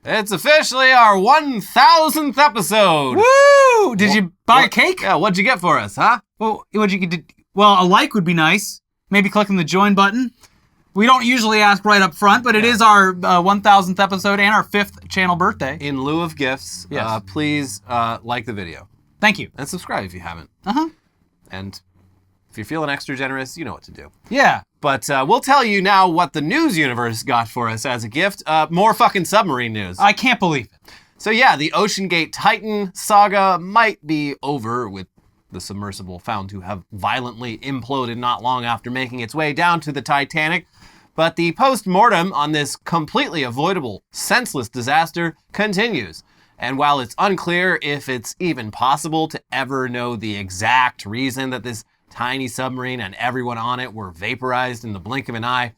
It's officially our 1,000th episode. Woo! Did you buy a cake? Yeah, what'd you get for us, huh? Well, a like would be nice. Maybe clicking the join button. We don't usually ask right up front, but it is our 1,000th episode and our 5th channel birthday. In lieu of gifts, Yes. please like the video. Thank you. And subscribe if you haven't. Uh-huh. And if you're feeling extra generous, you know what to do. Yeah. But we'll tell you now what the news universe got for us as a gift. More fucking submarine news. I can't believe it. So yeah, the OceanGate Titan saga might be over, with the submersible found to have violently imploded not long after making its way down to the Titanic. But the post-mortem on this completely avoidable, senseless disaster continues. And while it's unclear if it's even possible to ever know the exact reason that this tiny submarine and everyone on it were vaporized in the blink of an eye,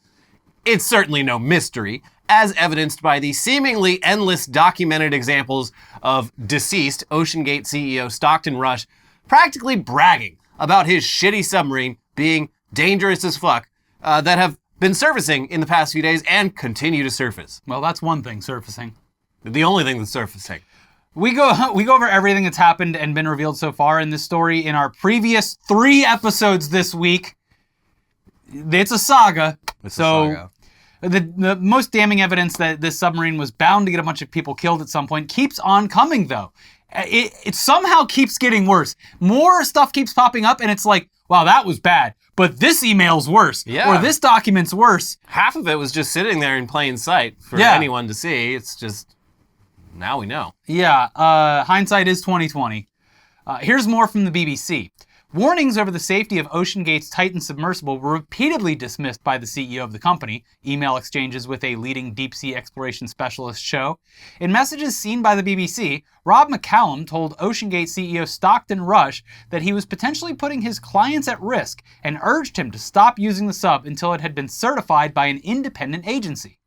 it's certainly no mystery, as evidenced by the seemingly endless documented examples of deceased OceanGate CEO Stockton Rush practically bragging about his shitty submarine being dangerous as fuck, that have been surfacing in the past few days and continue to surface. Well, that's one thing, surfacing. The only thing that's surfacing. We go over everything that's happened and been revealed so far in this story in our previous 3 episodes this week. It's a saga. It's a saga. The most damning evidence that this submarine was bound to get a bunch of people killed at some point keeps on coming, though. It somehow keeps getting worse. More stuff keeps popping up, and it's like, wow, that was bad. But this email's worse. Yeah. Or this document's worse. Half of it was just sitting there in plain sight for anyone to see. It's just, now we know. Yeah, hindsight is 20/20. Here's more from the BBC. Warnings over the safety of OceanGate's Titan submersible were repeatedly dismissed by the CEO of the company, email exchanges with a leading deep-sea exploration specialist show. In messages seen by the BBC, Rob McCallum told OceanGate CEO Stockton Rush that he was potentially putting his clients at risk and urged him to stop using the sub until it had been certified by an independent agency.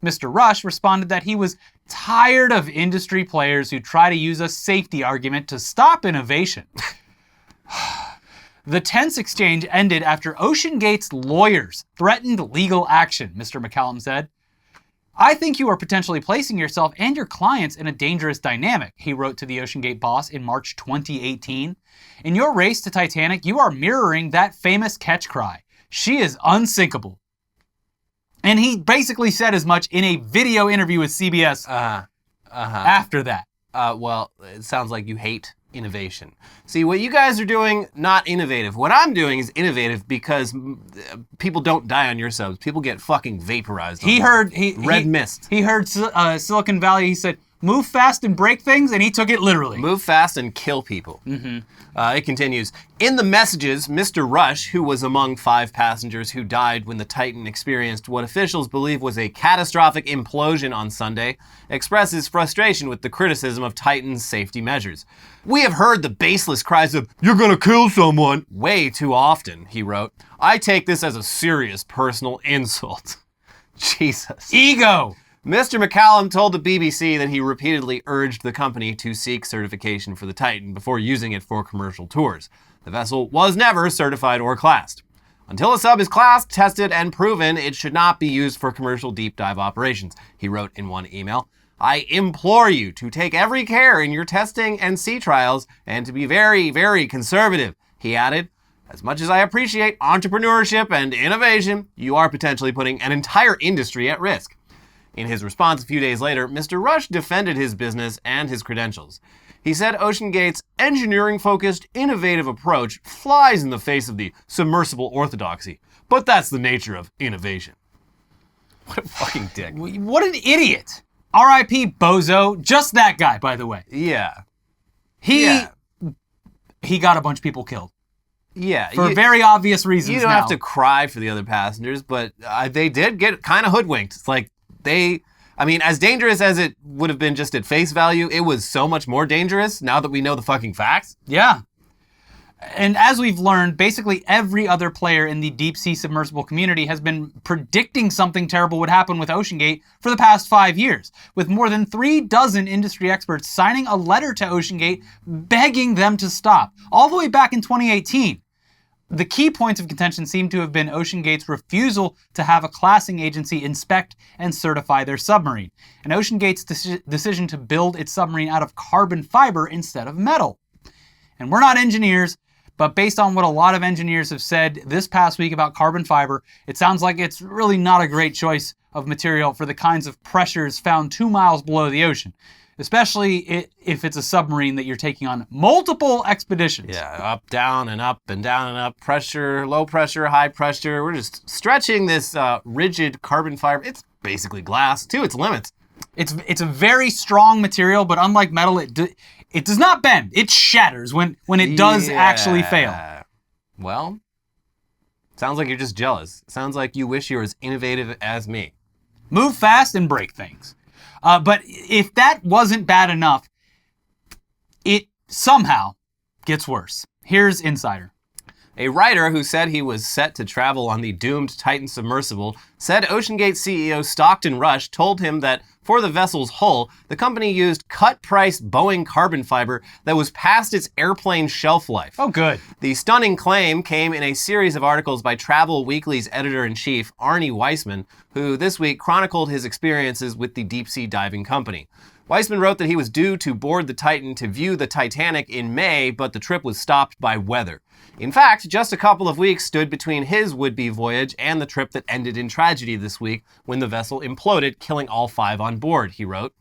Mr. Rush responded that he was tired of industry players who try to use a safety argument to stop innovation. The tense exchange ended after OceanGate's lawyers threatened legal action, Mr. McCallum said. I think you are potentially placing yourself and your clients in a dangerous dynamic, he wrote to the OceanGate boss in March 2018. In your race to Titanic, you are mirroring that famous catch cry. She is unsinkable. And he basically said as much in a video interview with CBS after that. Well, it sounds like you hate innovation. See, what you guys are doing, not innovative. What I'm doing is innovative because people don't die on your subs. People get fucking vaporized. Red mist. He heard Silicon Valley. He said, move fast and break things, and he took it literally. Move fast and kill people. It continues. In the messages, Mr. Rush, who was among 5 passengers who died when the Titan experienced what officials believe was a catastrophic implosion on Sunday, expresses frustration with the criticism of Titan's safety measures. We have heard the baseless cries of, "You're gonna kill someone," way too often, he wrote. I take this as a serious personal insult. Jesus. Ego! Mr. McCallum told the BBC that he repeatedly urged the company to seek certification for the Titan before using it for commercial tours. The vessel was never certified or classed. Until a sub is classed, tested, and proven, it should not be used for commercial deep dive operations, he wrote in one email. I implore you to take every care in your testing and sea trials and to be very, very conservative, he added. As much as I appreciate entrepreneurship and innovation, you are potentially putting an entire industry at risk. In his response a few days later, Mr. Rush defended his business and his credentials. He said OceanGate's engineering-focused, innovative approach flies in the face of the submersible orthodoxy, but that's the nature of innovation. What a fucking dick. What an idiot. R.I.P. Bozo. Just that guy, by the way. Yeah. He got a bunch of people killed. Yeah. For very obvious reasons. You don't have to cry for the other passengers, but they did get kind of hoodwinked. It's like as dangerous as it would have been just at face value, it was so much more dangerous now that we know the fucking facts. Yeah. And as we've learned, basically every other player in the deep sea submersible community has been predicting something terrible would happen with OceanGate for the past 5 years, with more than 36 industry experts signing a letter to OceanGate begging them to stop, all the way back in 2018. The key points of contention seem to have been OceanGate's refusal to have a classing agency inspect and certify their submarine, and OceanGate's decision to build its submarine out of carbon fiber instead of metal. And we're not engineers, but based on what a lot of engineers have said this past week about carbon fiber, it sounds like it's really not a great choice of material for the kinds of pressures found 2 miles below the ocean. Especially if it's a submarine that you're taking on multiple expeditions. Yeah, up, down, and up, and down, and up. Pressure, low pressure, high pressure. We're just stretching this rigid carbon fiber. It's basically glass to its limits. It's a very strong material, but unlike metal, it does not bend. It shatters when it does actually fail. Well, sounds like you're just jealous. Sounds like you wish you were as innovative as me. Move fast and break things. But if that wasn't bad enough, it somehow gets worse. Here's Insider. A writer who said he was set to travel on the doomed Titan submersible said OceanGate CEO Stockton Rush told him that for the vessel's hull, the company used cut-price Boeing carbon fiber that was past its airplane shelf life. Oh, good. The stunning claim came in a series of articles by Travel Weekly's editor-in-chief, Arnie Weissman, who this week chronicled his experiences with the deep-sea diving company. Weissman wrote that he was due to board the Titan to view the Titanic in May, but the trip was stopped by weather. In fact, just a couple of weeks stood between his would-be voyage and the trip that ended in tragedy this week when the vessel imploded, killing all 5 on board, he wrote.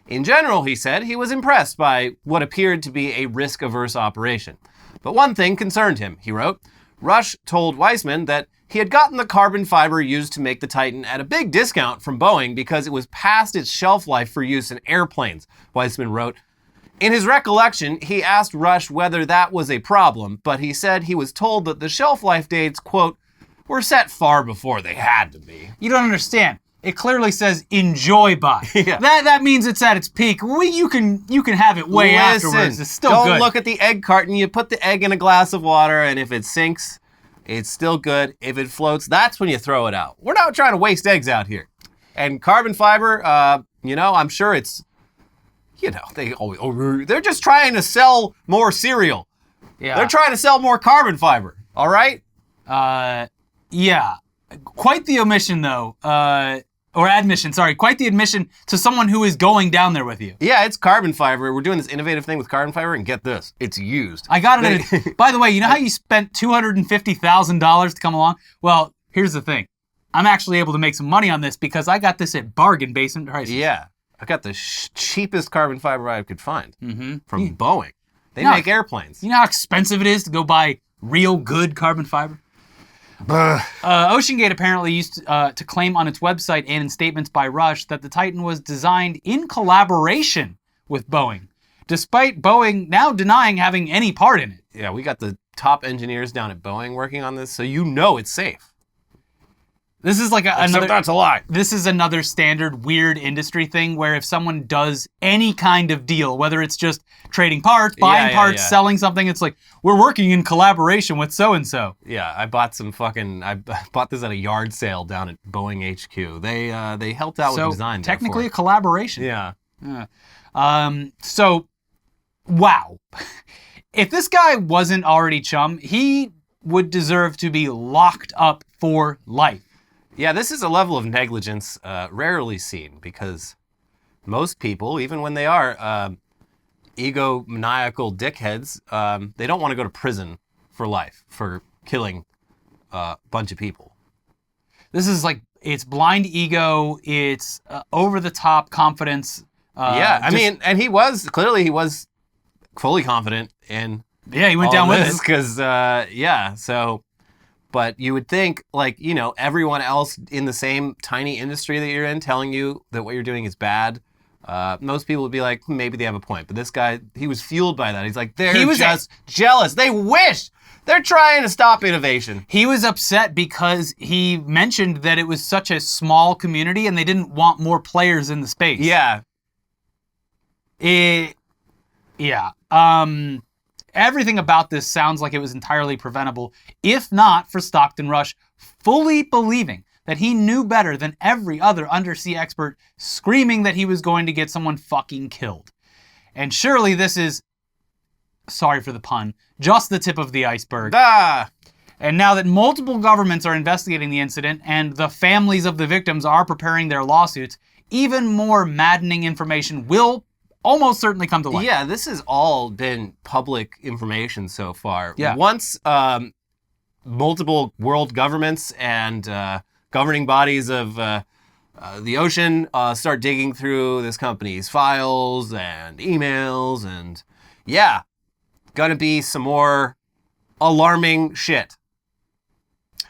In general, he said, he was impressed by what appeared to be a risk-averse operation. But one thing concerned him, he wrote. Rush told Weissman that he had gotten the carbon fiber used to make the Titan at a big discount from Boeing because it was past its shelf life for use in airplanes, Weissman wrote. In his recollection, he asked Rush whether that was a problem, but he said he was told that the shelf life dates, quote, were set far before they had to be. You don't understand. It clearly says enjoy by. Yeah. That means it's at its peak. You can have it way afterwards. It's still don't good. Look at the egg carton. You put the egg in a glass of water, and if it sinks, it's still good. If it floats, that's when you throw it out. We're not trying to waste eggs out here. And carbon fiber, I'm sure it's, they're just trying to sell more cereal. Yeah. They're trying to sell more carbon fiber. All right? Yeah. Quite the omission, though. Or admission, sorry. Quite the admission to someone who is going down there with you. Yeah, it's carbon fiber. We're doing this innovative thing with carbon fiber, and get this. It's used. I got it. By the way, you know how you spent $250,000 to come along? Well, here's the thing. I'm actually able to make some money on this because I got this at bargain basement prices. Yeah. I got the cheapest carbon fiber I could find from Boeing. They make airplanes. You know how expensive it is to go buy real good carbon fiber? OceanGate apparently used to claim on its website and in statements by Rush that the Titan was designed in collaboration with Boeing, despite Boeing now denying having any part in it. Yeah, we got the top engineers down at Boeing working on this, so you know it's safe. This is like another. That's a lie. This is another standard weird industry thing where if someone does any kind of deal, whether it's just trading parts, buying parts, selling something, it's like we're working in collaboration with so and so. Yeah, I bought this at a yard sale down at Boeing HQ. They helped out with the design. Technically a collaboration. Yeah. So, wow. If this guy wasn't already chum, he would deserve to be locked up for life. Yeah, this is a level of negligence rarely seen because most people, even when they are egomaniacal dickheads, they don't want to go to prison for life for killing a bunch of people. This is like, it's blind ego, it's over-the-top confidence. And he was fully confident in he went down with it. Because, but you would think, everyone else in the same tiny industry that you're in telling you that what you're doing is bad, most people would be like, maybe they have a point. But this guy, he was fueled by that. He's like, they're just jealous. They wish. They're trying to stop innovation. He was upset because he mentioned that it was such a small community and they didn't want more players in the space. Yeah. Everything about this sounds like it was entirely preventable, if not for Stockton Rush fully believing that he knew better than every other undersea expert, screaming that he was going to get someone fucking killed. And surely this is, sorry for the pun, just the tip of the iceberg. And now that multiple governments are investigating the incident and the families of the victims are preparing their lawsuits, even more maddening information will almost certainly come to light. Yeah, this has all been public information so far. Yeah. Once multiple world governments and governing bodies of the ocean start digging through this company's files and emails, and yeah, gonna be some more alarming shit.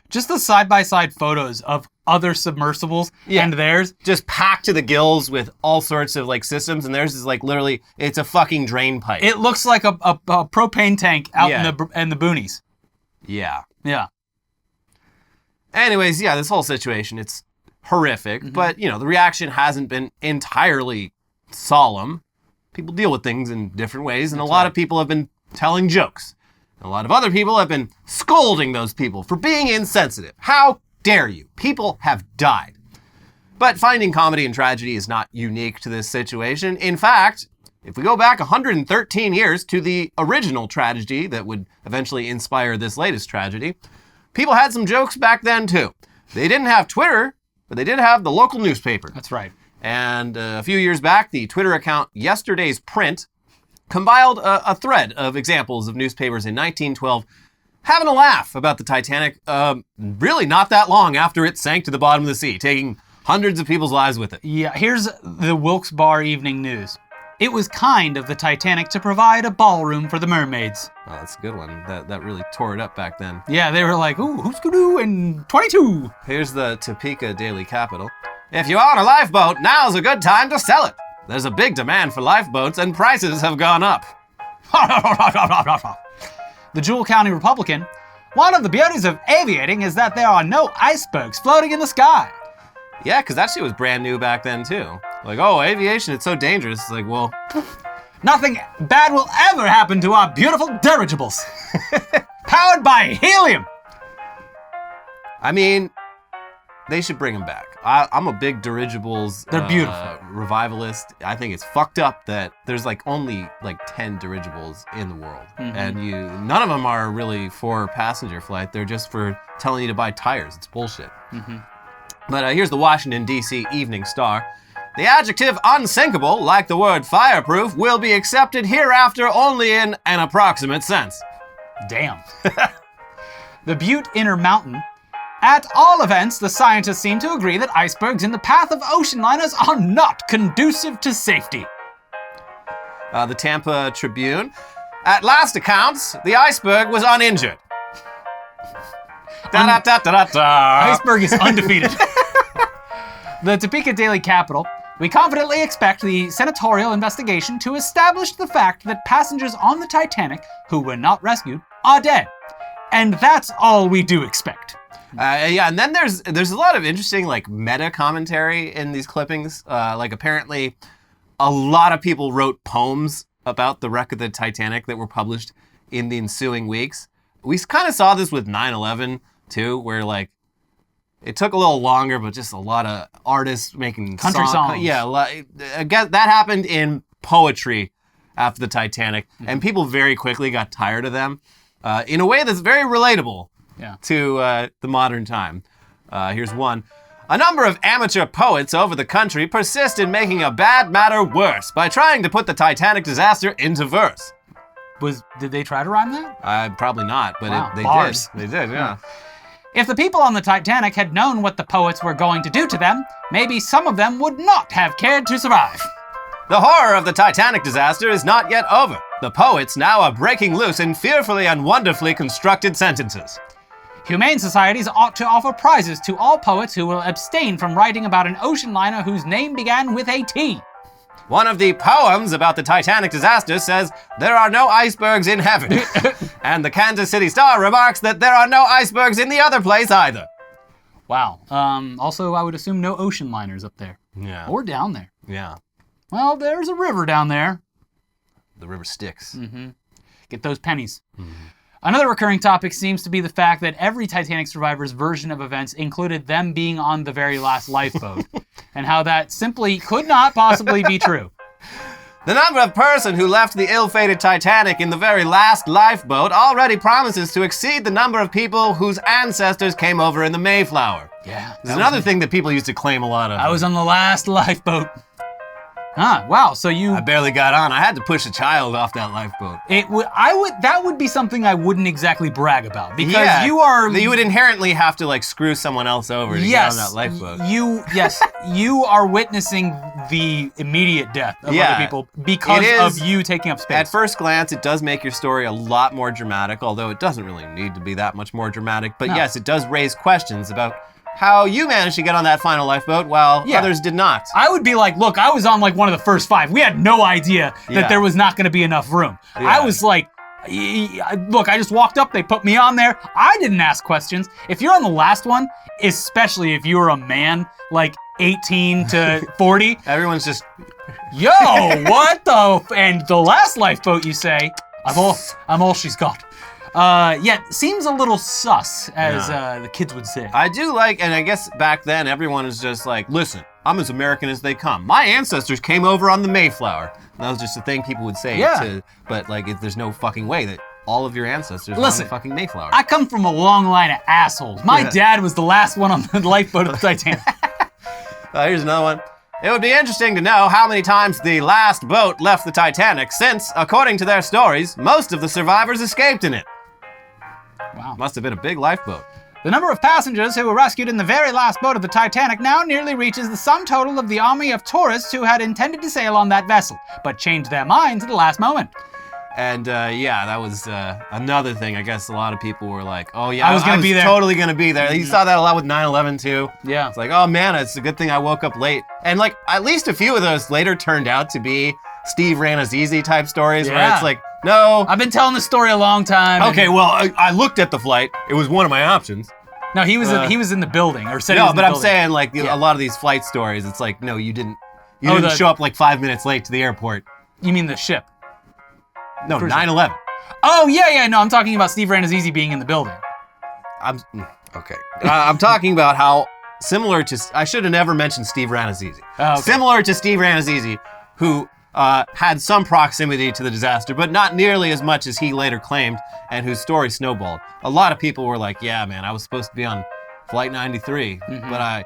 Just the side-by-side photos of other submersibles and theirs. Just packed to the gills with all sorts of like systems, and theirs is like literally, it's a fucking drain pipe. It looks like a propane tank out in the boonies. Yeah. Yeah. Anyways, yeah, this whole situation, it's horrific, but, you know, the reaction hasn't been entirely solemn. People deal with things in different ways, and a lot of people have been telling jokes. And a lot of other people have been scolding those people for being insensitive. How dare you? People have died. But finding comedy and tragedy is not unique to this situation. In fact, if we go back 113 years to the original tragedy that would eventually inspire this latest tragedy, people had some jokes back then too. They didn't have Twitter, but they did have the local newspaper. That's right. And a few years back, the Twitter account Yesterday's Print compiled a thread of examples of newspapers in 1912 having a laugh about the Titanic, really not that long after it sank to the bottom of the sea, taking hundreds of people's lives with it. Yeah, here's the Wilkes Barre Evening News. It was kind of the Titanic to provide a ballroom for the mermaids. Oh, that's a good one. That really tore it up back then. Yeah, they were like, ooh, who's gonna do in 22? Here's the Topeka Daily Capital. If you own a lifeboat, now's a good time to sell it. There's a big demand for lifeboats and prices have gone up. The Jewell County Republican. One of the beauties of aviating is that there are no icebergs floating in the sky. Yeah, because that shit was brand new back then too. Like, oh, aviation, it's so dangerous. It's like, well, nothing bad will ever happen to our beautiful dirigibles. Powered by helium. I mean, they should bring them back. I'm a big dirigibles They're beautiful. Revivalist. I think it's fucked up that there's like only like 10 dirigibles in the world. And none of them are really for passenger flight. They're just for telling you to buy tires. It's bullshit. But here's the Washington, D.C. Evening Star. The adjective unsinkable, like the word fireproof, will be accepted hereafter only in an approximate sense. Damn. The Butte Intermountain. At all events, the scientists seem to agree that icebergs in the path of ocean liners are not conducive to safety. The Tampa Tribune. At last accounts, the iceberg was uninjured. Iceberg is undefeated. The Topeka Daily Capital. We confidently expect the senatorial investigation to establish the fact that passengers on the Titanic who were not rescued are dead. And that's all we do expect. Yeah, and then there's a lot of interesting like meta commentary in these clippings. Like apparently a lot of people wrote poems about the wreck of the Titanic that were published in the ensuing weeks. We kind of saw this with 9/11 too, where like it took a little longer, but just a lot of artists making country songs. Yeah, I guess that happened in poetry after the Titanic, and people very quickly got tired of them in a way that's very relatable to the modern time. Here's one. A number of amateur poets over the country persist in making a bad matter worse by trying to put the Titanic disaster into verse. Did they try to rhyme that? Probably not, but wow, they bars. did. They did, yeah. If the people on the Titanic had known what the poets were going to do to them, maybe some of them would not have cared to survive. The horror of the Titanic disaster is not yet over. The poets now are breaking loose in fearfully and wonderfully constructed sentences. Humane societies ought to offer prizes to all poets who will abstain from writing about an ocean liner whose name began with a T. One of the poems about the Titanic disaster says, there are no icebergs in heaven. And the Kansas City Star remarks that there are no icebergs in the other place either. Wow. Also, I would assume no ocean liners up there. Yeah. Or down there. Yeah. Well, there's a river down there. The river Styx. Get those pennies. Another recurring topic seems to be the fact that every Titanic survivor's version of events included them being on the very last lifeboat, and how that simply could not possibly be true. The number of person who left the ill-fated Titanic in the very last lifeboat already promises to exceed the number of people whose ancestors came over in the Mayflower. Yeah. There's another thing that people used to claim a lot of. I was on the last lifeboat. Huh, wow, so you... I barely got on. I had to push a child off that lifeboat. That would be something I wouldn't exactly brag about, because you would inherently have to like screw someone else over to get on that lifeboat. You are witnessing the immediate death of other people because of you taking up space. At first glance, it does make your story a lot more dramatic, although it doesn't really need to be that much more dramatic. But yes, it does raise questions about how you managed to get on that final lifeboat while others did not. I would be like, look, I was on like one of the first 5. We had no idea that there was not going to be enough room. Yeah. I was like, look, I just walked up, they put me on there. I didn't ask questions. If you're on the last one, especially if you're a man, like 18 to 40. Everyone's just... Yo, what the... And the last lifeboat, you say, I'm all she's got. Seems a little sus, as the kids would say. I do like, and I guess back then everyone was just like, listen, I'm as American as they come. My ancestors came over on the Mayflower. And that was just a thing people would say. But like, there's no fucking way that all of your ancestors were on the fucking Mayflower. I come from a long line of assholes. My dad was the last one on the lifeboat of the Titanic. Here's another one. It would be interesting to know how many times the last boat left the Titanic, since, according to their stories, most of the survivors escaped in it. Wow. Must have been a big lifeboat. The number of passengers who were rescued in the very last boat of the Titanic now nearly reaches the sum total of the army of tourists who had intended to sail on that vessel, but changed their minds at the last moment. And that was another thing. I guess a lot of people were like, oh yeah, I was gonna be there. Totally gonna be there. You saw that a lot with 9/11 too. Yeah. It's like, oh man, it's a good thing I woke up late. And like, at least a few of those later turned out to be Steve Ranazizi type stories where it's like, no. I've been telling the story a long time. Okay, well, I looked at the flight. It was one of my options. No, he was in the building, or said no, he was in but the I'm building. saying like a lot of these flight stories, it's like, no, you didn't show up like 5 minutes late to the airport. You mean the ship? No, 9/11. Oh yeah, no, I'm talking about Steve Ranazizi being in the building. Okay. I'm talking about how similar to, I should have never mentioned Steve Ranazizi. Oh, okay. Similar to Steve Ranazizi, who had some proximity to the disaster, but not nearly as much as he later claimed, and whose story snowballed. A lot of people were like, yeah, man, I was supposed to be on Flight 93, but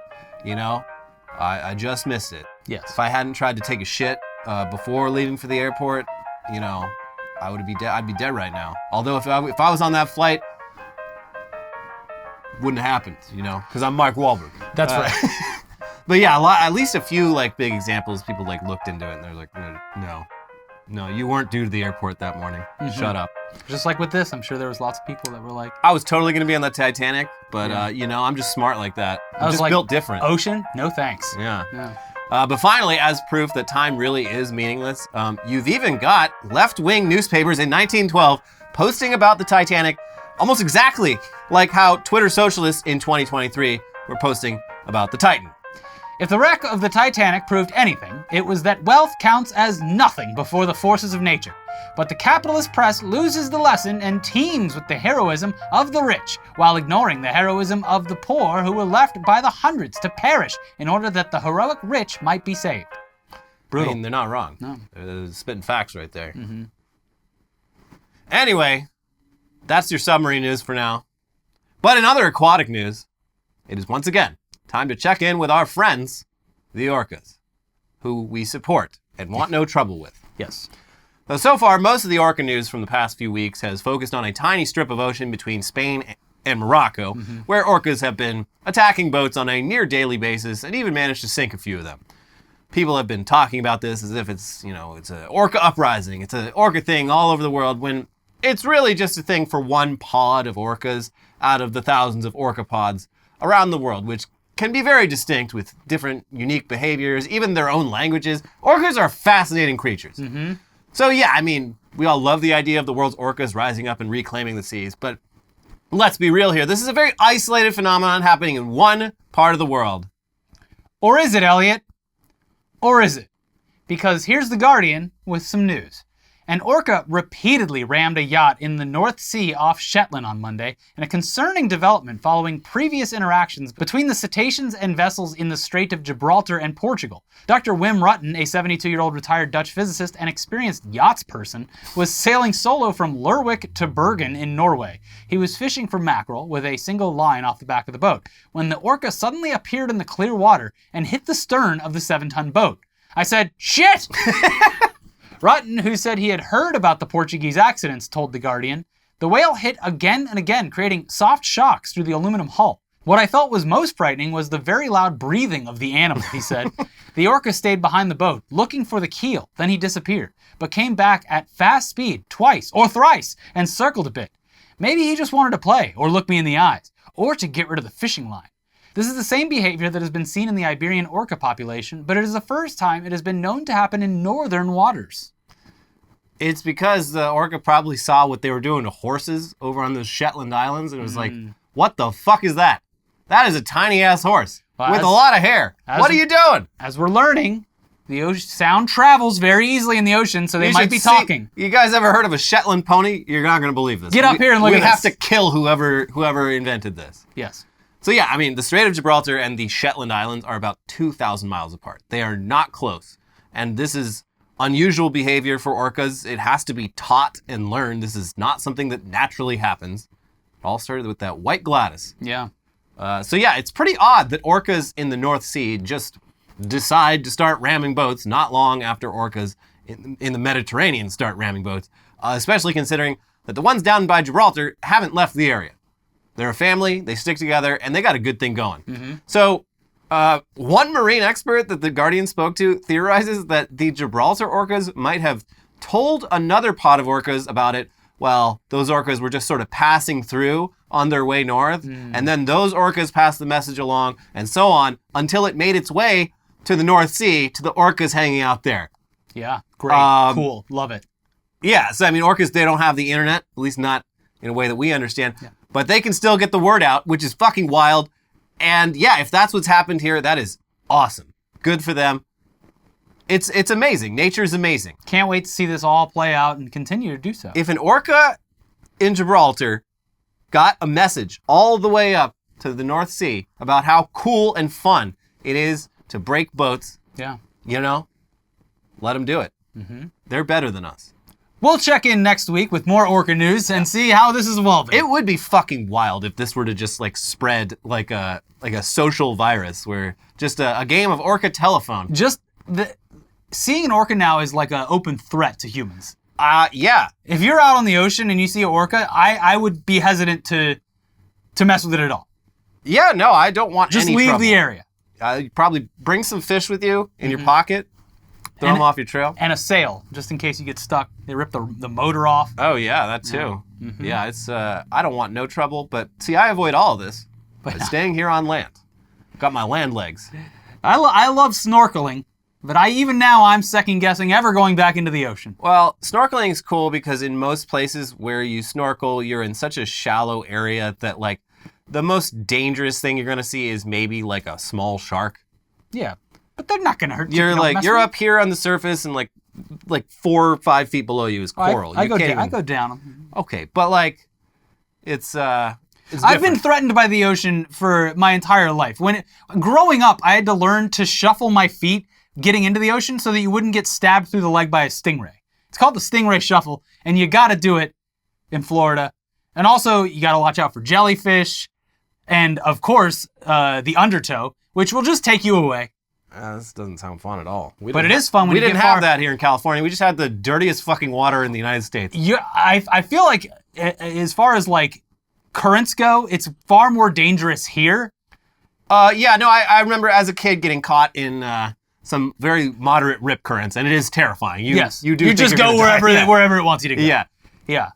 I just missed it. Yes. If I hadn't tried to take a shit before leaving for the airport, I would be dead. I'd be dead right now. Although if I was on that flight, wouldn't have happened, because I'm Mark Wahlberg. That's right. But yeah, at least a few like big examples. People like looked into it and they're like, no, you weren't due to the airport that morning. Shut up. Just like with this, I'm sure there was lots of people that were like, I was totally gonna be on the Titanic, but I'm just smart like that. I'm just built different. Ocean? No thanks. Yeah. But finally, as proof that time really is meaningless, you've even got left-wing newspapers in 1912 posting about the Titanic almost exactly like how Twitter socialists in 2023 were posting about the Titan. If the wreck of the Titanic proved anything, it was that wealth counts as nothing before the forces of nature. But the capitalist press loses the lesson and teems with the heroism of the rich, while ignoring the heroism of the poor who were left by the hundreds to perish in order that the heroic rich might be saved. Brutal. I mean, they're not wrong. No. They're spitting facts right there. Anyway, that's your submarine news for now. But in other aquatic news, it is once again time to check in with our friends, the Orcas, who we support and want no trouble with. Yes. So far, most of the orca news from the past few weeks has focused on a tiny strip of ocean between Spain and Morocco, where orcas have been attacking boats on a near daily basis and even managed to sink a few of them. People have been talking about this as if it's, it's an orca uprising, it's an orca thing all over the world, when it's really just a thing for one pod of orcas out of the thousands of orca pods around the world, which can be very distinct with different unique behaviors, even their own languages. Orcas are fascinating creatures. So yeah, I mean, we all love the idea of the world's orcas rising up and reclaiming the seas, but let's be real here. This is a very isolated phenomenon happening in one part of the world. Or is it, Elliot? Or is it? Because here's The Guardian with some news. An orca repeatedly rammed a yacht in the North Sea off Shetland on Monday, in a concerning development following previous interactions between the cetaceans and vessels in the Strait of Gibraltar and Portugal. Dr. Wim Rutten, a 72-year-old retired Dutch physicist and experienced yachtsperson, was sailing solo from Lerwick to Bergen in Norway. He was fishing for mackerel with a single line off the back of the boat, when the orca suddenly appeared in the clear water and hit the stern of the 7-ton boat. I said, "Shit!" Rutten, who said he had heard about the Portuguese accidents, told The Guardian, "The whale hit again and again, creating soft shocks through the aluminum hull. What I felt was most frightening was the very loud breathing of the animal," he said. "The orca stayed behind the boat, looking for the keel, then he disappeared, but came back at fast speed twice or thrice and circled a bit. Maybe he just wanted to play, or look me in the eyes, or to get rid of the fishing line. This is the same behavior that has been seen in the Iberian orca population, but it is the first time it has been known to happen in northern waters." It's because the orca probably saw what they were doing to horses over on those Shetland Islands, and it was like, what the fuck is that? That is a tiny-ass horse with a lot of hair. What are you doing? As we're learning, the sound travels very easily in the ocean, so they might be talking. You guys ever heard of a Shetland pony? You're not going to believe this. Get up here and look at this. We have to kill whoever invented this. Yes. So yeah, I mean, the Strait of Gibraltar and the Shetland Islands are about 2,000 miles apart. They are not close. And this is unusual behavior for orcas. It has to be taught and learned. This is not something that naturally happens. It all started with that white Gladys. Yeah. So yeah, it's pretty odd that orcas in the North Sea just decide to start ramming boats not long after orcas in the Mediterranean start ramming boats, especially considering that the ones down by Gibraltar haven't left the area. They're a family, they stick together, and they got a good thing going. So one marine expert that The Guardian spoke to theorizes that the Gibraltar orcas might have told another pod of orcas about it while those orcas were just sort of passing through on their way north. And then those orcas passed the message along and so on until it made its way to the North Sea to the orcas hanging out there. Yeah, great, cool, love it. Yeah, so I mean, orcas, they don't have the internet, at least not in a way that we understand, but they can still get the word out, which is fucking wild. And yeah, if that's what's happened here, that is awesome. Good for them. It's amazing. Nature's amazing. Can't wait to see this all play out and continue to do so. If an orca in Gibraltar got a message all the way up to the North Sea about how cool and fun it is to break boats, you know, let them do it. They're better than us. We'll check in next week with more orca news and see how this is evolving. It would be fucking wild if this were to just like spread like a social virus where just a game of orca telephone. Just seeing an orca now is like an open threat to humans. Yeah. If you're out on the ocean and you see an orca, I would be hesitant to mess with it at all. Yeah, no, I don't want just any leave trouble. the area. You probably bring some fish with you in your pocket. Throw them off your trail. And a sail, just in case you get stuck. They rip the motor off. Oh, yeah, that too. Yeah, it's I don't want no trouble, but see, I avoid all of this by staying here on land. Got my land legs. I love snorkeling, but I'm second guessing ever going back into the ocean. Well, snorkeling is cool because in most places where you snorkel, you're in such a shallow area that like the most dangerous thing you're going to see is maybe like a small shark. Yeah. But they're not going to hurt you. You're up here on the surface and like 4 or 5 feet below you is coral. I go down. Okay, but like it's I've been threatened by the ocean for my entire life. Growing up, I had to learn to shuffle my feet getting into the ocean so that you wouldn't get stabbed through the leg by a stingray. It's called the stingray shuffle, and you got to do it in Florida. And also, you got to watch out for jellyfish, and of course, the undertow, which will just take you away. This doesn't sound fun at all. But it is fun when you get far. We didn't have that here in California. We just had the dirtiest fucking water in the United States. I feel like as far as like currents go, it's far more dangerous here. Yeah, no, I remember as a kid getting caught in some very moderate rip currents, and it is terrifying. You just go wherever it wants you to go. Yeah.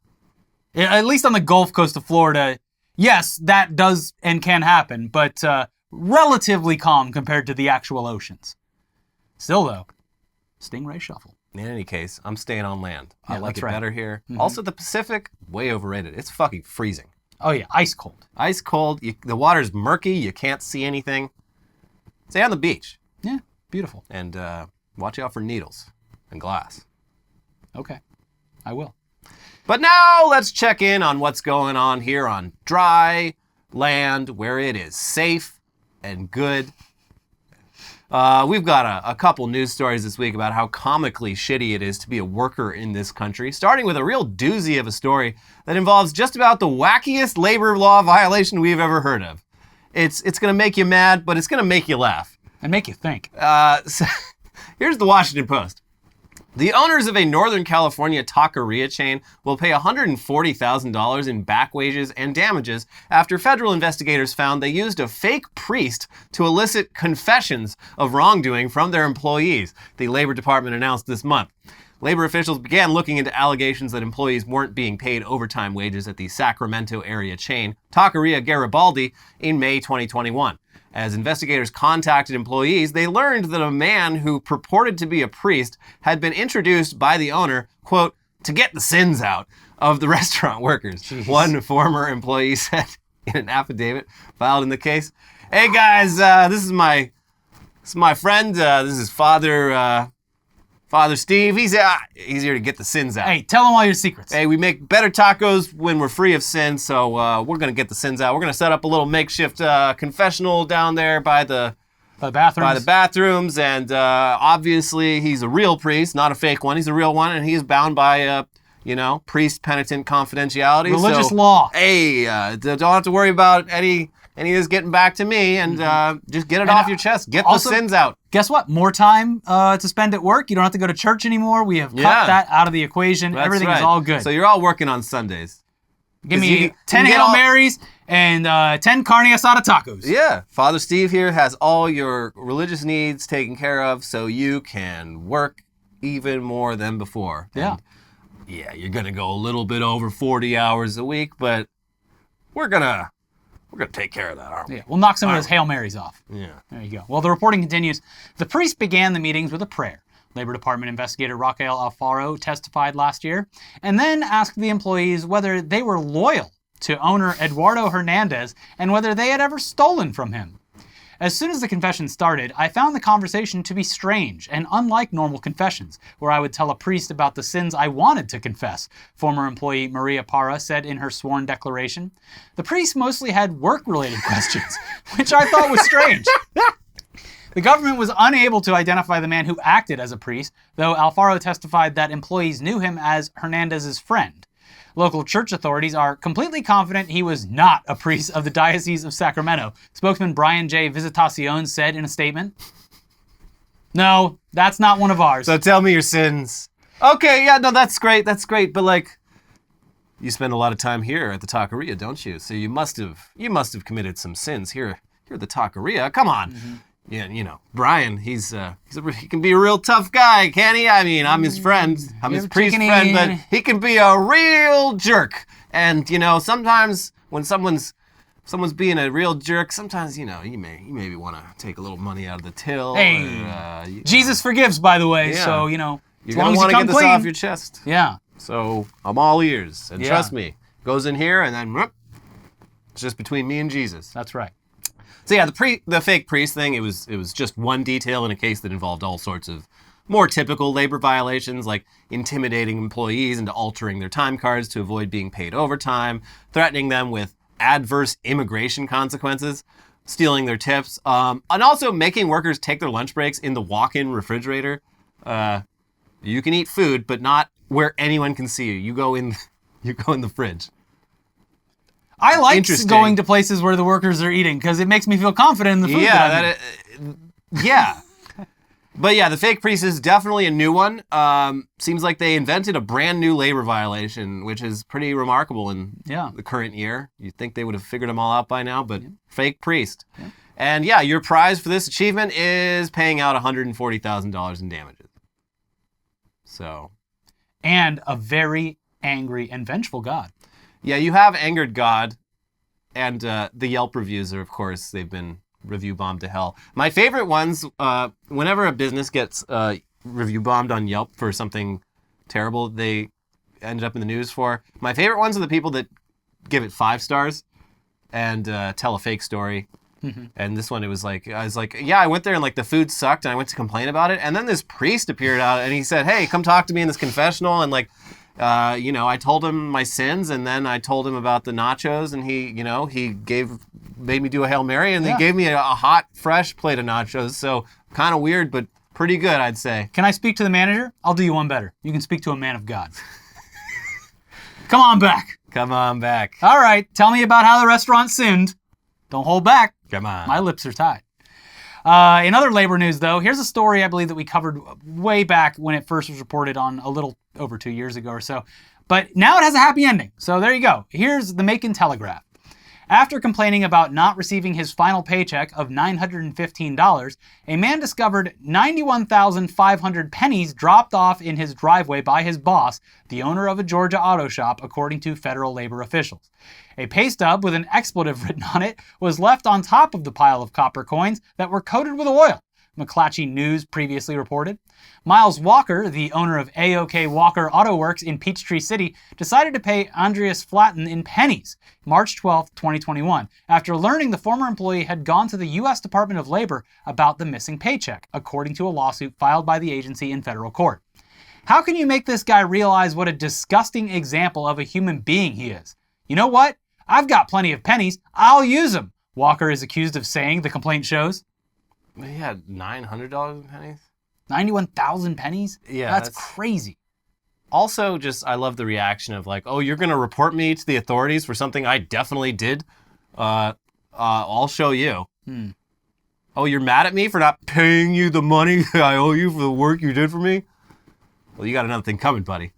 At least on the Gulf Coast of Florida, yes, that does and can happen, but relatively calm compared to the actual oceans. Still though, stingray shuffle. In any case, I'm staying on land. Yeah, I like it better here. Also, the Pacific, way overrated. It's fucking freezing. Oh yeah, ice cold. Ice cold. The water's murky. You can't see anything. Stay on the beach. Yeah, beautiful. And watch out for needles and glass. Okay. I will. But now let's check in on what's going on here on dry land where it is safe and good. We've got a couple news stories this week about how comically shitty it is to be a worker in this country, starting with a real doozy of a story that involves just about the wackiest labor law violation we've ever heard of. It's going to make you mad, but it's going to make you laugh. And make you think. So, here's the Washington Post. The owners of a Northern California taqueria chain will pay $140,000 in back wages and damages after federal investigators found they used a fake priest to elicit confessions of wrongdoing from their employees, the Labor Department announced this month. Labor officials began looking into allegations that employees weren't being paid overtime wages at the Sacramento area chain, Taqueria Garibaldi, in May 2021. As investigators contacted employees, they learned that a man who purported to be a priest had been introduced by the owner, quote, to get the sins out of the restaurant workers. Jeez. One former employee said in an affidavit filed in the case, "Hey guys, this is my friend. This is Father Steve. He's here to get the sins out. Hey, tell him all your secrets. Hey, we make better tacos when we're free of sin, so we're going to get the sins out. We're going to set up a little makeshift confessional down there by the bathrooms. And obviously, he's a real priest, not a fake one. He's a real one, and he's bound by, priest penitent confidentiality. Religious law. Hey, don't have to worry about any of this getting back to me, and just get it off your chest. Get the sins out. Guess what? More time to spend at work. You don't have to go to church anymore. We have cut that out of the equation. That's Everything right. is all good. So you're all working on Sundays. Give me 10 Hail Marys and 10 carne asada tacos. Yeah. Father Steve here has all your religious needs taken care of so you can work even more than before. Yeah. And yeah, you're going to go a little bit over 40 hours a week, but we're going to take care of that, aren't we? Yeah, we'll knock some of those Hail Marys off. Yeah. There you go. Well, the reporting continues. The priest began the meetings with a prayer. Labor Department investigator Raquel Alfaro testified last year and then asked the employees whether they were loyal to owner Eduardo Hernandez and whether they had ever stolen from him. As soon as the confession started, I found the conversation to be strange and unlike normal confessions, where I would tell a priest about the sins I wanted to confess, former employee Maria Parra said in her sworn declaration. The priest mostly had work-related questions, which I thought was strange. The government was unable to identify the man who acted as a priest, though Alfaro testified that employees knew him as Hernandez's friend. Local church authorities are completely confident he was not a priest of the Diocese of Sacramento. Spokesman Brian J. Visitacion said in a statement, "No, that's not one of ours." So tell me your sins. Okay, yeah, no, that's great. But you spend a lot of time here at the taqueria, don't you? So you must have committed some sins here at the taqueria. Come on. Mm-hmm. Yeah, Brian, he can be a real tough guy, can't he? I mean, I'm his friend. I'm his priest friend, but he can be a real jerk. And, sometimes when someone's being a real jerk, sometimes, you maybe want to take a little money out of the till. Hey, or, Jesus forgives, by the way, so, you're as going long to as want you to come get clean. this off your chest. Yeah. So I'm all ears. And Yeah. trust me, goes in here and then whoop, it's just between me and Jesus. That's right. So yeah, the fake priest thing, it was just one detail in a case that involved all sorts of more typical labor violations, like intimidating employees into altering their time cards to avoid being paid overtime, threatening them with adverse immigration consequences, stealing their tips, and also making workers take their lunch breaks in the walk-in refrigerator. You can eat food, but not where anyone can see you. You go in the fridge. I like going to places where the workers are eating because it makes me feel confident in the food Yeah. But yeah, the fake priest is definitely a new one. Seems like they invented a brand new labor violation, which is pretty remarkable in the current year. You'd think they would have figured them all out by now, but fake priest. Yeah. And yeah, your prize for this achievement is paying out $140,000 in damages. So. And a very angry and vengeful God. Yeah, you have angered God, and the Yelp reviews are, of course, they've been review bombed to hell. My favorite ones, whenever a business gets review bombed on Yelp for something terrible they ended up in the news for, my favorite ones are the people that give it 5 stars and tell a fake story. Mm-hmm. And this one, I was like, yeah, I went there and the food sucked and I went to complain about it. And then this priest appeared out and he said, hey, come talk to me in this confessional. And I told him my sins, and then I told him about the nachos, and he made me do a Hail Mary, and he gave me a hot, fresh plate of nachos. So kind of weird, but pretty good, I'd say. Can I speak to the manager? I'll do you one better. You can speak to a man of God. Come on back. Come on back. All right, tell me about how the restaurant sinned. Don't hold back. Come on. My lips are tied. In other labor news, though, here's a story I believe that we covered way back when it first was reported on a little over 2 years ago or so. But now it has a happy ending. So there you go. Here's the Macon Telegraph. After complaining about not receiving his final paycheck of $915, a man discovered 91,500 pennies dropped off in his driveway by his boss, the owner of a Georgia auto shop, according to federal labor officials. A pay stub with an expletive written on it was left on top of the pile of copper coins that were coated with oil, McClatchy News previously reported. Miles Walker, the owner of A.O.K. Walker Auto Works in Peachtree City, decided to pay Andreas Flatten in pennies March 12, 2021, after learning the former employee had gone to the U.S. Department of Labor about the missing paycheck, according to a lawsuit filed by the agency in federal court. How can you make this guy realize what a disgusting example of a human being he is? You know what? I've got plenty of pennies. I'll use them, Walker is accused of saying, the complaint shows. He had $900 in pennies? 91,000 pennies? Yeah. That's crazy. Also, I love the reaction of like, oh, you're going to report me to the authorities for something I definitely did? I'll show you. Oh, you're mad at me for not paying you the money I owe you for the work you did for me? Well, you got another thing coming, buddy.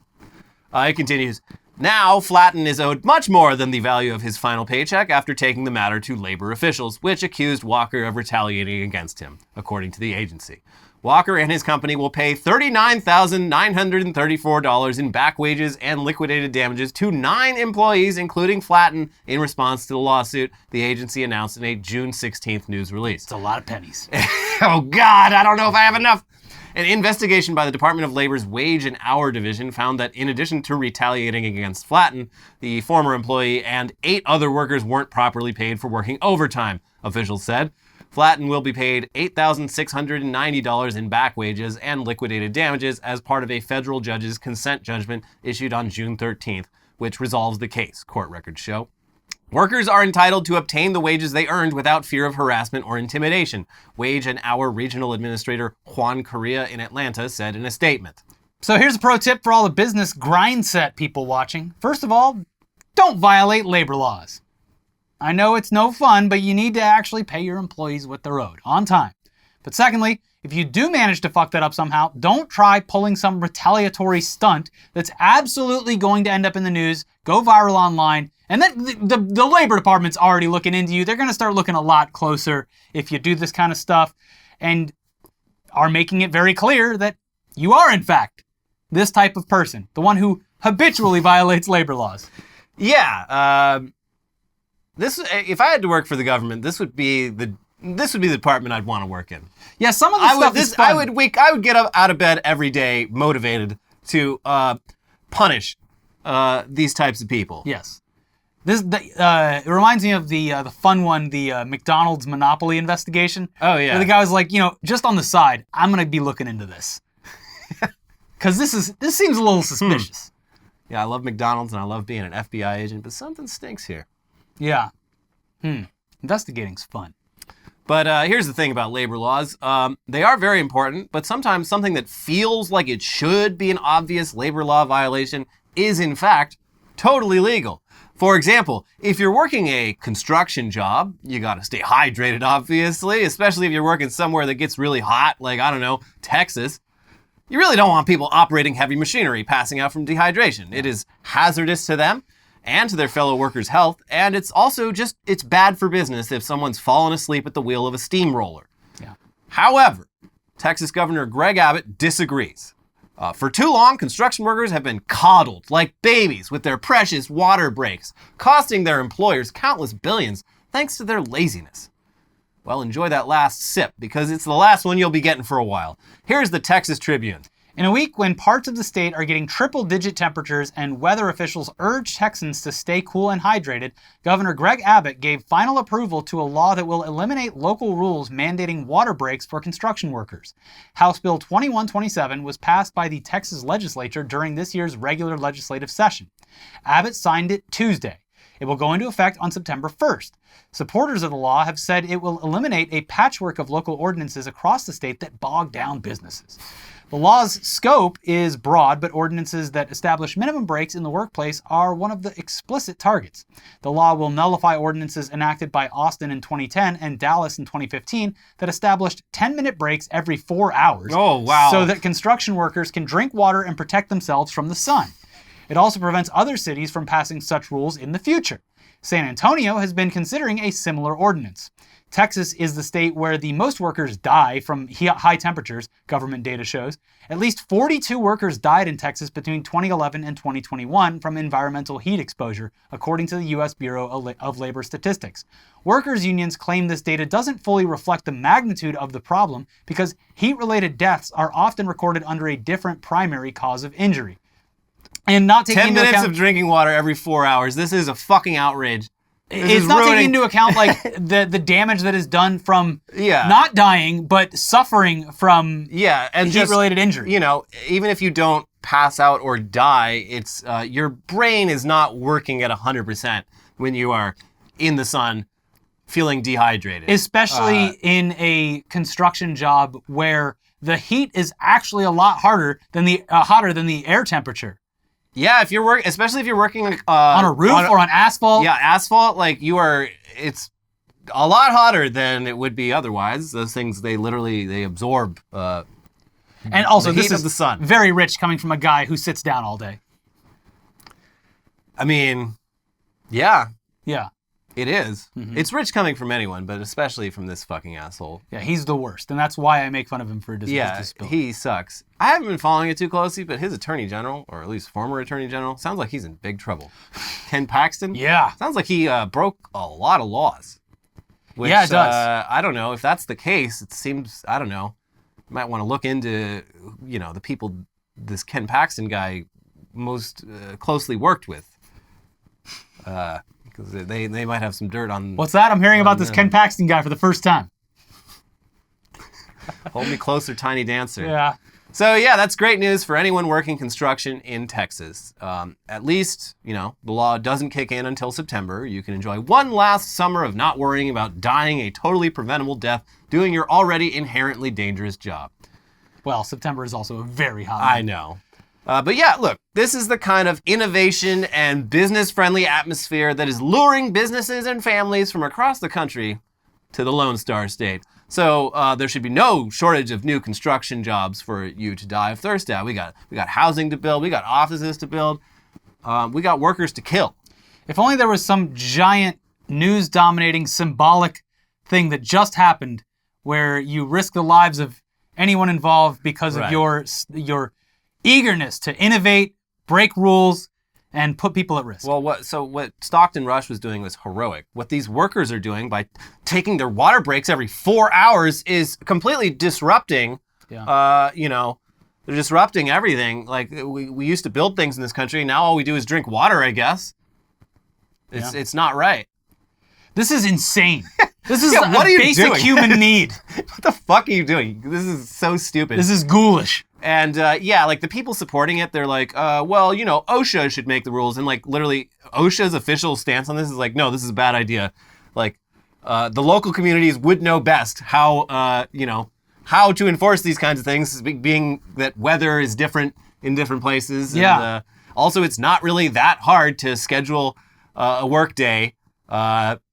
It continues. Now, Flatten is owed much more than the value of his final paycheck after taking the matter to labor officials, which accused Walker of retaliating against him, according to the agency. Walker and his company will pay $39,934 in back wages and liquidated damages to 9 employees, including Flatten, in response to the lawsuit, the agency announced in a June 16th news release. It's a lot of pennies. Oh, God, I don't know if I have enough. An investigation by the Department of Labor's Wage and Hour Division found that in addition to retaliating against Flatten, the former employee and 8 other workers weren't properly paid for working overtime, officials said. Flatten will be paid $8,690 in back wages and liquidated damages as part of a federal judge's consent judgment issued on June 13th, which resolves the case, court records show. Workers are entitled to obtain the wages they earned without fear of harassment or intimidation, Wage and Hour Regional Administrator Juan Correa in Atlanta said in a statement. So here's a pro tip for all the business grind set people watching. First of all, don't violate labor laws. I know it's no fun, but you need to actually pay your employees what they're owed, on time. But secondly, if you do manage to fuck that up somehow, don't try pulling some retaliatory stunt that's absolutely going to end up in the news, go viral online, and then the labor department's already looking into you. They're going to start looking a lot closer if you do this kind of stuff and are making it very clear that you are, in fact, this type of person, the one who habitually violates labor laws. Yeah. If I had to work for the government, this would be the department I'd want to work in. Yeah, some of the stuff is fun. I would get up out of bed every day motivated to punish these types of people. Yes. It reminds me of the fun one, the McDonald's Monopoly investigation. Oh, yeah. Where the guy was like, just on the side, I'm going to be looking into this. Because this seems a little suspicious. Yeah, I love McDonald's and I love being an FBI agent, but something stinks here. Yeah. Investigating's fun. But here's the thing about labor laws. They are very important, but sometimes something that feels like it should be an obvious labor law violation is, in fact, totally legal. For example, if you're working a construction job, you gotta stay hydrated, obviously, especially if you're working somewhere that gets really hot, like, I don't know, Texas. You really don't want people operating heavy machinery passing out from dehydration. It is hazardous to them and to their fellow workers' health, and it's also it's bad for business if someone's fallen asleep at the wheel of a steamroller. Yeah. However, Texas Governor Greg Abbott disagrees. For too long, construction workers have been coddled like babies with their precious water breaks, costing their employers countless billions thanks to their laziness. Well, enjoy that last sip because it's the last one you'll be getting for a while. Here's the Texas Tribune. In a week when parts of the state are getting triple-digit temperatures and weather officials urge Texans to stay cool and hydrated, Governor Greg Abbott gave final approval to a law that will eliminate local rules mandating water breaks for construction workers. House Bill 2127 was passed by the Texas legislature during this year's regular legislative session. Abbott signed it Tuesday. It will go into effect on September 1st. Supporters of the law have said it will eliminate a patchwork of local ordinances across the state that bog down businesses. The law's scope is broad, but ordinances that establish minimum breaks in the workplace are one of the explicit targets. The law will nullify ordinances enacted by Austin in 2010 and Dallas in 2015 that established 10-minute breaks every 4 hours. Oh, wow. So that construction workers can drink water and protect themselves from the sun. It also prevents other cities from passing such rules in the future. San Antonio has been considering a similar ordinance. Texas is the state where the most workers die from high temperatures, government data shows. At least 42 workers died in Texas between 2011 and 2021 from environmental heat exposure, according to the U.S. Bureau of Labor Statistics. Workers' unions claim this data doesn't fully reflect the magnitude of the problem because heat-related deaths are often recorded under a different primary cause of injury. And not taking 10 minutes of drinking water every 4 hours. This is a fucking outrage. It's not taking into account like the damage that is done from not dying, but suffering from and heat-related injury. You know, even if you don't pass out or die, it's your brain is not working at 100% when you are in the sun feeling dehydrated. Especially in a construction job where the heat is actually a lot hotter than the air temperature. Yeah, especially if you're working on a roof or on asphalt. Yeah, asphalt, like it's a lot hotter than it would be otherwise. Those things, they absorb and also the this heat of the sun. Very rich coming from a guy who sits down all day. I mean, yeah. Yeah. It is. Mm-hmm. It's rich coming from anyone, but especially from this fucking asshole. Yeah, he's the worst, and that's why I make fun of him for his disability. He sucks. I haven't been following it too closely, but his attorney general, or at least former attorney general, sounds like he's in big trouble. Ken Paxton? Yeah. Sounds like he broke a lot of laws. Which, yeah, it does. I don't know. If that's the case, it seems, I don't know. You might want to look into, the people this Ken Paxton guy most closely worked with. Because they might have some dirt on... What's that? I'm hearing about this Ken Paxton guy for the first time. Hold me closer, tiny dancer. Yeah. So yeah, that's great news for anyone working construction in Texas. At least, the law doesn't kick in until September. You can enjoy one last summer of not worrying about dying a totally preventable death doing your already inherently dangerous job. Well, September is also a very hot month. I know. But yeah, look, this is the kind of innovation and business-friendly atmosphere that is luring businesses and families from across the country to the Lone Star State. So there should be no shortage of new construction jobs for you to die of thirst at. We got housing to build. We got offices to build. We got workers to kill. If only there was some giant news-dominating symbolic thing that just happened where you risk the lives of anyone involved because of your eagerness to innovate, break rules, and put people at risk. Well, what Stockton Rush was doing was heroic. What these workers are doing by taking their water breaks every 4 hours is completely disrupting, they're disrupting everything. Like, we used to build things in this country, now all we do is drink water, I guess. It's not right. This is insane. This is what are you basic doing? human need. What the fuck are you doing? This is so stupid. This is ghoulish. And like the people supporting it, they're like, OSHA should make the rules. And like literally OSHA's official stance on this is like, no, this is a bad idea. Like the local communities would know best how to enforce these kinds of things, being that weather is different in different places. Yeah. And also, it's not really that hard to schedule a work day.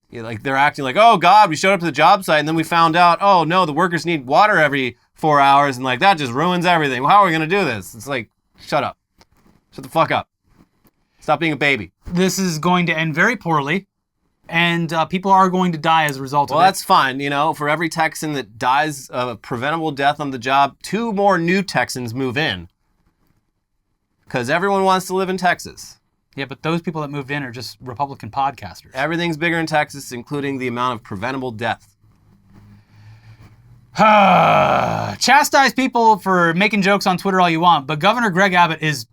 Like they're acting like, oh God, we showed up to the job site and then we found out, oh no, the workers need water every 4 hours and like that just ruins everything. Well, how are we gonna do this? It's like, shut up. Shut the fuck up. Stop being a baby. This is going to end very poorly and people are going to die as a result of it. Well, that's fine. For every Texan that dies of a preventable death on the job, 2 more new Texans move in. Because everyone wants to live in Texas. Yeah, but those people that moved in are just Republican podcasters. Everything's bigger in Texas, including the amount of preventable death. Chastise people for making jokes on Twitter all you want, but Governor Greg Abbott is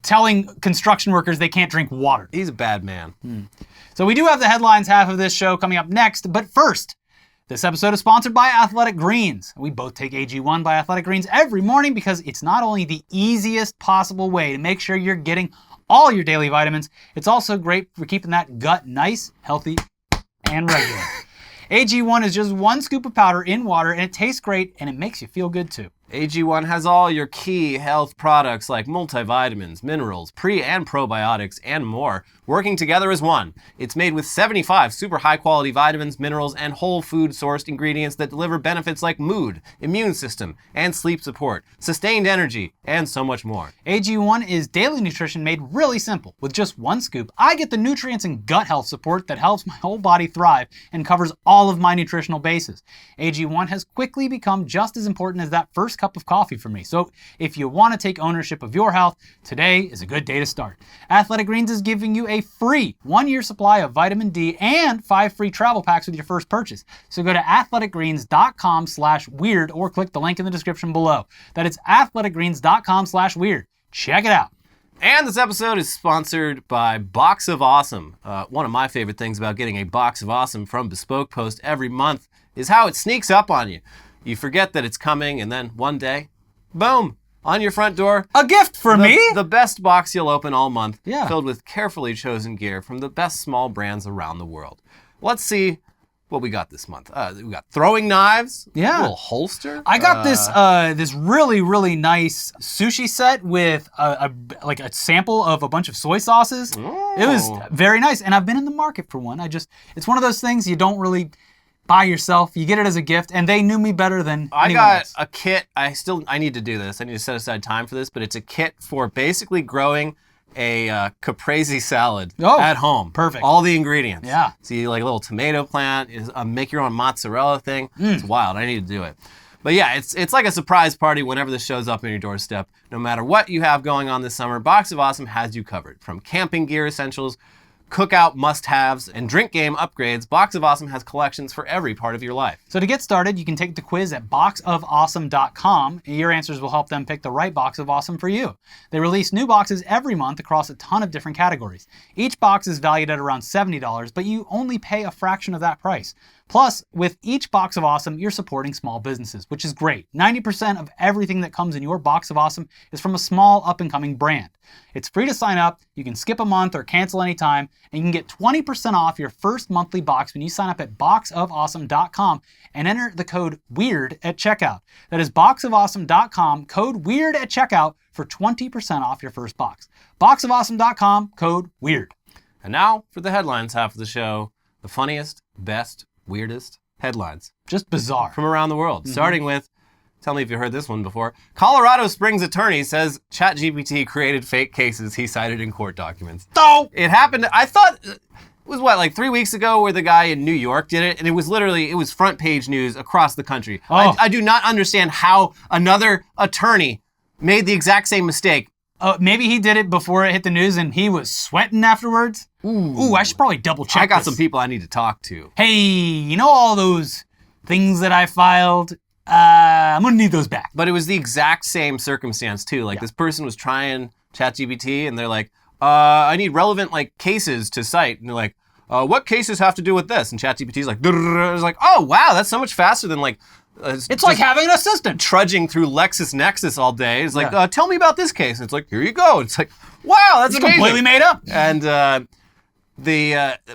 telling construction workers they can't drink water. He's a bad man. So we do have the headlines half of this show coming up next, but first, this episode is sponsored by Athletic Greens. We both take AG1 by Athletic Greens every morning because it's not only the easiest possible way to make sure you're getting all your daily vitamins, it's also great for keeping that gut nice, healthy, and regular. AG1 is just 1 scoop of powder in water, and it tastes great, and it makes you feel good too. AG1 has all your key health products like multivitamins, minerals, pre and probiotics, and more, working together as one. It's made with 75 super high quality vitamins, minerals, and whole food sourced ingredients that deliver benefits like mood, immune system, and sleep support, sustained energy, and so much more. AG1 is daily nutrition made really simple. With just 1 scoop, I get the nutrients and gut health support that helps my whole body thrive and covers all of my nutritional bases. AG1 has quickly become just as important as that first cup of coffee for me. So if you want to take ownership of your health, today is a good day to start. Athletic Greens is giving you a free 1-year supply of vitamin D and 5 free travel packs with your first purchase. So go to athleticgreens.com/weird or click the link in the description below. That is athleticgreens.com/weird. Check it out. And this episode is sponsored by Box of Awesome. One of my favorite things about getting a Box of Awesome from Bespoke Post every month is how it sneaks up on you. You forget that it's coming, and then one day, boom, on your front door. A gift for me? The best box you'll open all month, Yeah. filled with carefully chosen gear from the best small brands around the world. Let's see what we got this month. We got throwing knives, Yeah. a little holster. I got this really, really nice sushi set with a sample of a bunch of soy sauces. It was very nice, and I've been in the market for one. It's one of those things you don't really buy yourself. You get it as a gift, and they knew me better than I anyone got else. a kit. I need to do this. I need to set aside time for this, but it's a kit for basically growing a caprese salad at home. Perfect. All the ingredients. Yeah. So you like a little tomato plant, make your own mozzarella thing. It's wild. I need to do it. But yeah, it's like a surprise party whenever this shows up on your doorstep. No matter what you have going on this summer, Box of Awesome has you covered. From camping gear essentials, cookout must-haves, and drink game upgrades, Box of Awesome has collections for every part of your life. So to get started, you can take the quiz at boxofawesome.com. Your answers will help them pick the right Box of Awesome for you. They release new boxes every month across a ton of different categories. Each box is valued at around $70, but you only pay a fraction of that price. Plus, with each Box of Awesome, you're supporting small businesses, which is great. 90% of everything that comes in your Box of Awesome is from a small up-and-coming brand. It's free to sign up, you can skip a month or cancel anytime, and you can get 20% off your first monthly box when you sign up at boxofawesome.com and enter the code WEIRD at checkout. That is boxofawesome.com, code WEIRD at checkout for 20% off your first box. Boxofawesome.com, code WEIRD. And now for the headlines half of the show. The funniest, best, weirdest headlines Just bizarre. from around the world. Starting with, tell me if you heard this one before. Colorado Springs attorney says ChatGPT created fake cases he cited in court documents. Oh! It happened, I thought, it was what, like 3 weeks ago where the guy in New York did it? And it was front page news across the country. Oh. I do not understand how another attorney made the exact same mistake. Maybe he did it before it hit the news and he was sweating afterwards. Ooh, I should probably double check I got this. some people I need to talk to. Hey, you know all those things that I filed? I'm gonna need those back. But it was the exact same circumstance too. Like this person was trying ChatGPT and they're like, I need relevant like cases to cite. And they're like, what cases have to do with this? And ChatGPT's like, it's like, oh wow, that's so much faster than like, It's like having an assistant. trudging through LexisNexis all day. It's like, tell me about this case. And it's like, here you go. It's like, wow, that's It's amazing. completely made up. And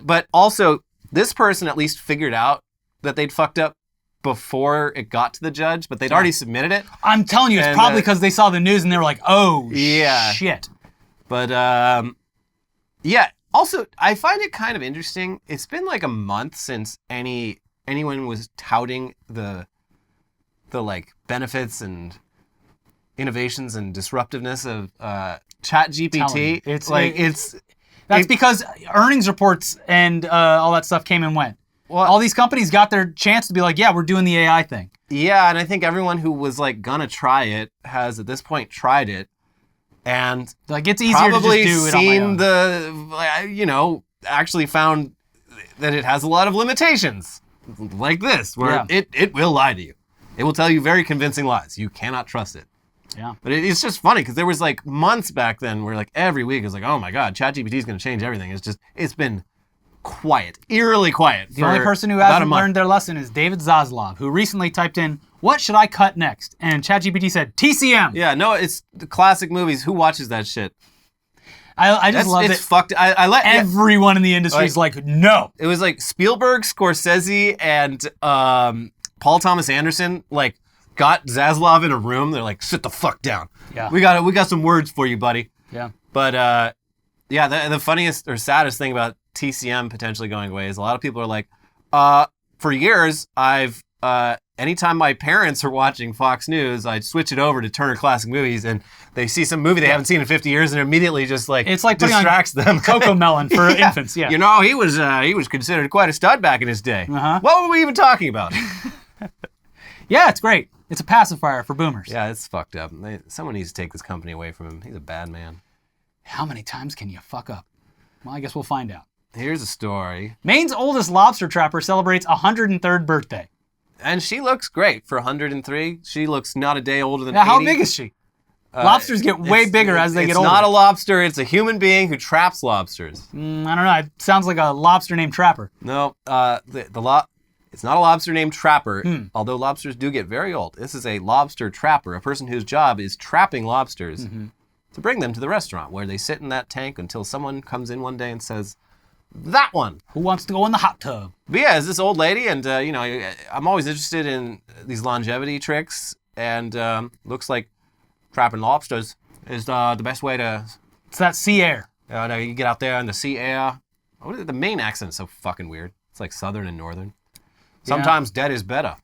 but also this person at least figured out that they'd fucked up before it got to the judge, but they'd already submitted it. I'm telling you, it's And, probably because they saw the news and they were like, oh, Yeah. shit. But yeah. Also, I find it kind of interesting. It's been like a month since anyone was touting the like benefits and innovations and disruptiveness of ChatGPT. That's because earnings reports and all that stuff came and went. Well, All these companies got their chance to be like, yeah, we're doing the AI thing. yeah, and I think everyone who was like gonna try it has at this point tried it, and Like, it's easier to just probably do it on my own. seen actually found that it has a lot of limitations, like this, where it will lie to you. It will tell you very convincing lies. You cannot trust it. Yeah. But it's just funny because there was like months back then where like every week it was like, oh my God, ChatGPT is going to change everything. It's been quiet, eerily quiet. The only person who hasn't learned their lesson is David Zaslav, who recently typed in, "What should I cut next?" And ChatGPT said, "TCM." Yeah, no, it's the classic movies. Who watches that shit? I just love it. It's fucked. I let everyone in the industry is like, no. It was like Spielberg, Scorsese, and Paul Thomas Anderson like got Zaslav in a room. They're like, sit the fuck down. Yeah. We got some words for you, buddy. Yeah. But yeah, the funniest or saddest thing about TCM potentially going away is a lot of people are like, for years I've anytime my parents are watching Fox News, I'd switch it over to Turner Classic Movies, and they see some movie they haven't seen in 50 years, and immediately just like it's like distracts them. Coco Melon for infants. Yeah. You know, he was considered quite a stud back in his day. Uh-huh. What were we even talking about? Yeah, it's great. It's a pacifier for boomers. Yeah, it's fucked up. Someone needs to take this company away from him. He's a bad man. How many times can you fuck up? Well, I guess we'll find out. Here's a story. Maine's oldest lobster trapper celebrates 103rd birthday. And she looks great for 103. She looks not a day older than 80. Now, how big is she? Lobsters get way bigger as they get older. It's not a lobster. It's a human being who traps lobsters. I don't know. It sounds like a lobster named Trapper. No, it's not a lobster named Trapper, although lobsters do get very old. This is a lobster trapper, a person whose job is trapping lobsters to bring them to the restaurant where they sit in that tank until someone comes in one day and says, that one. Who wants to go in the hot tub? But yeah, it's this old lady, and you know, I'm always interested in these longevity tricks, and looks like trapping lobsters is the best way to... It's that sea air. You get out there in the sea air. The Maine accent is so fucking weird. It's like southern and northern. Sometimes dead is better.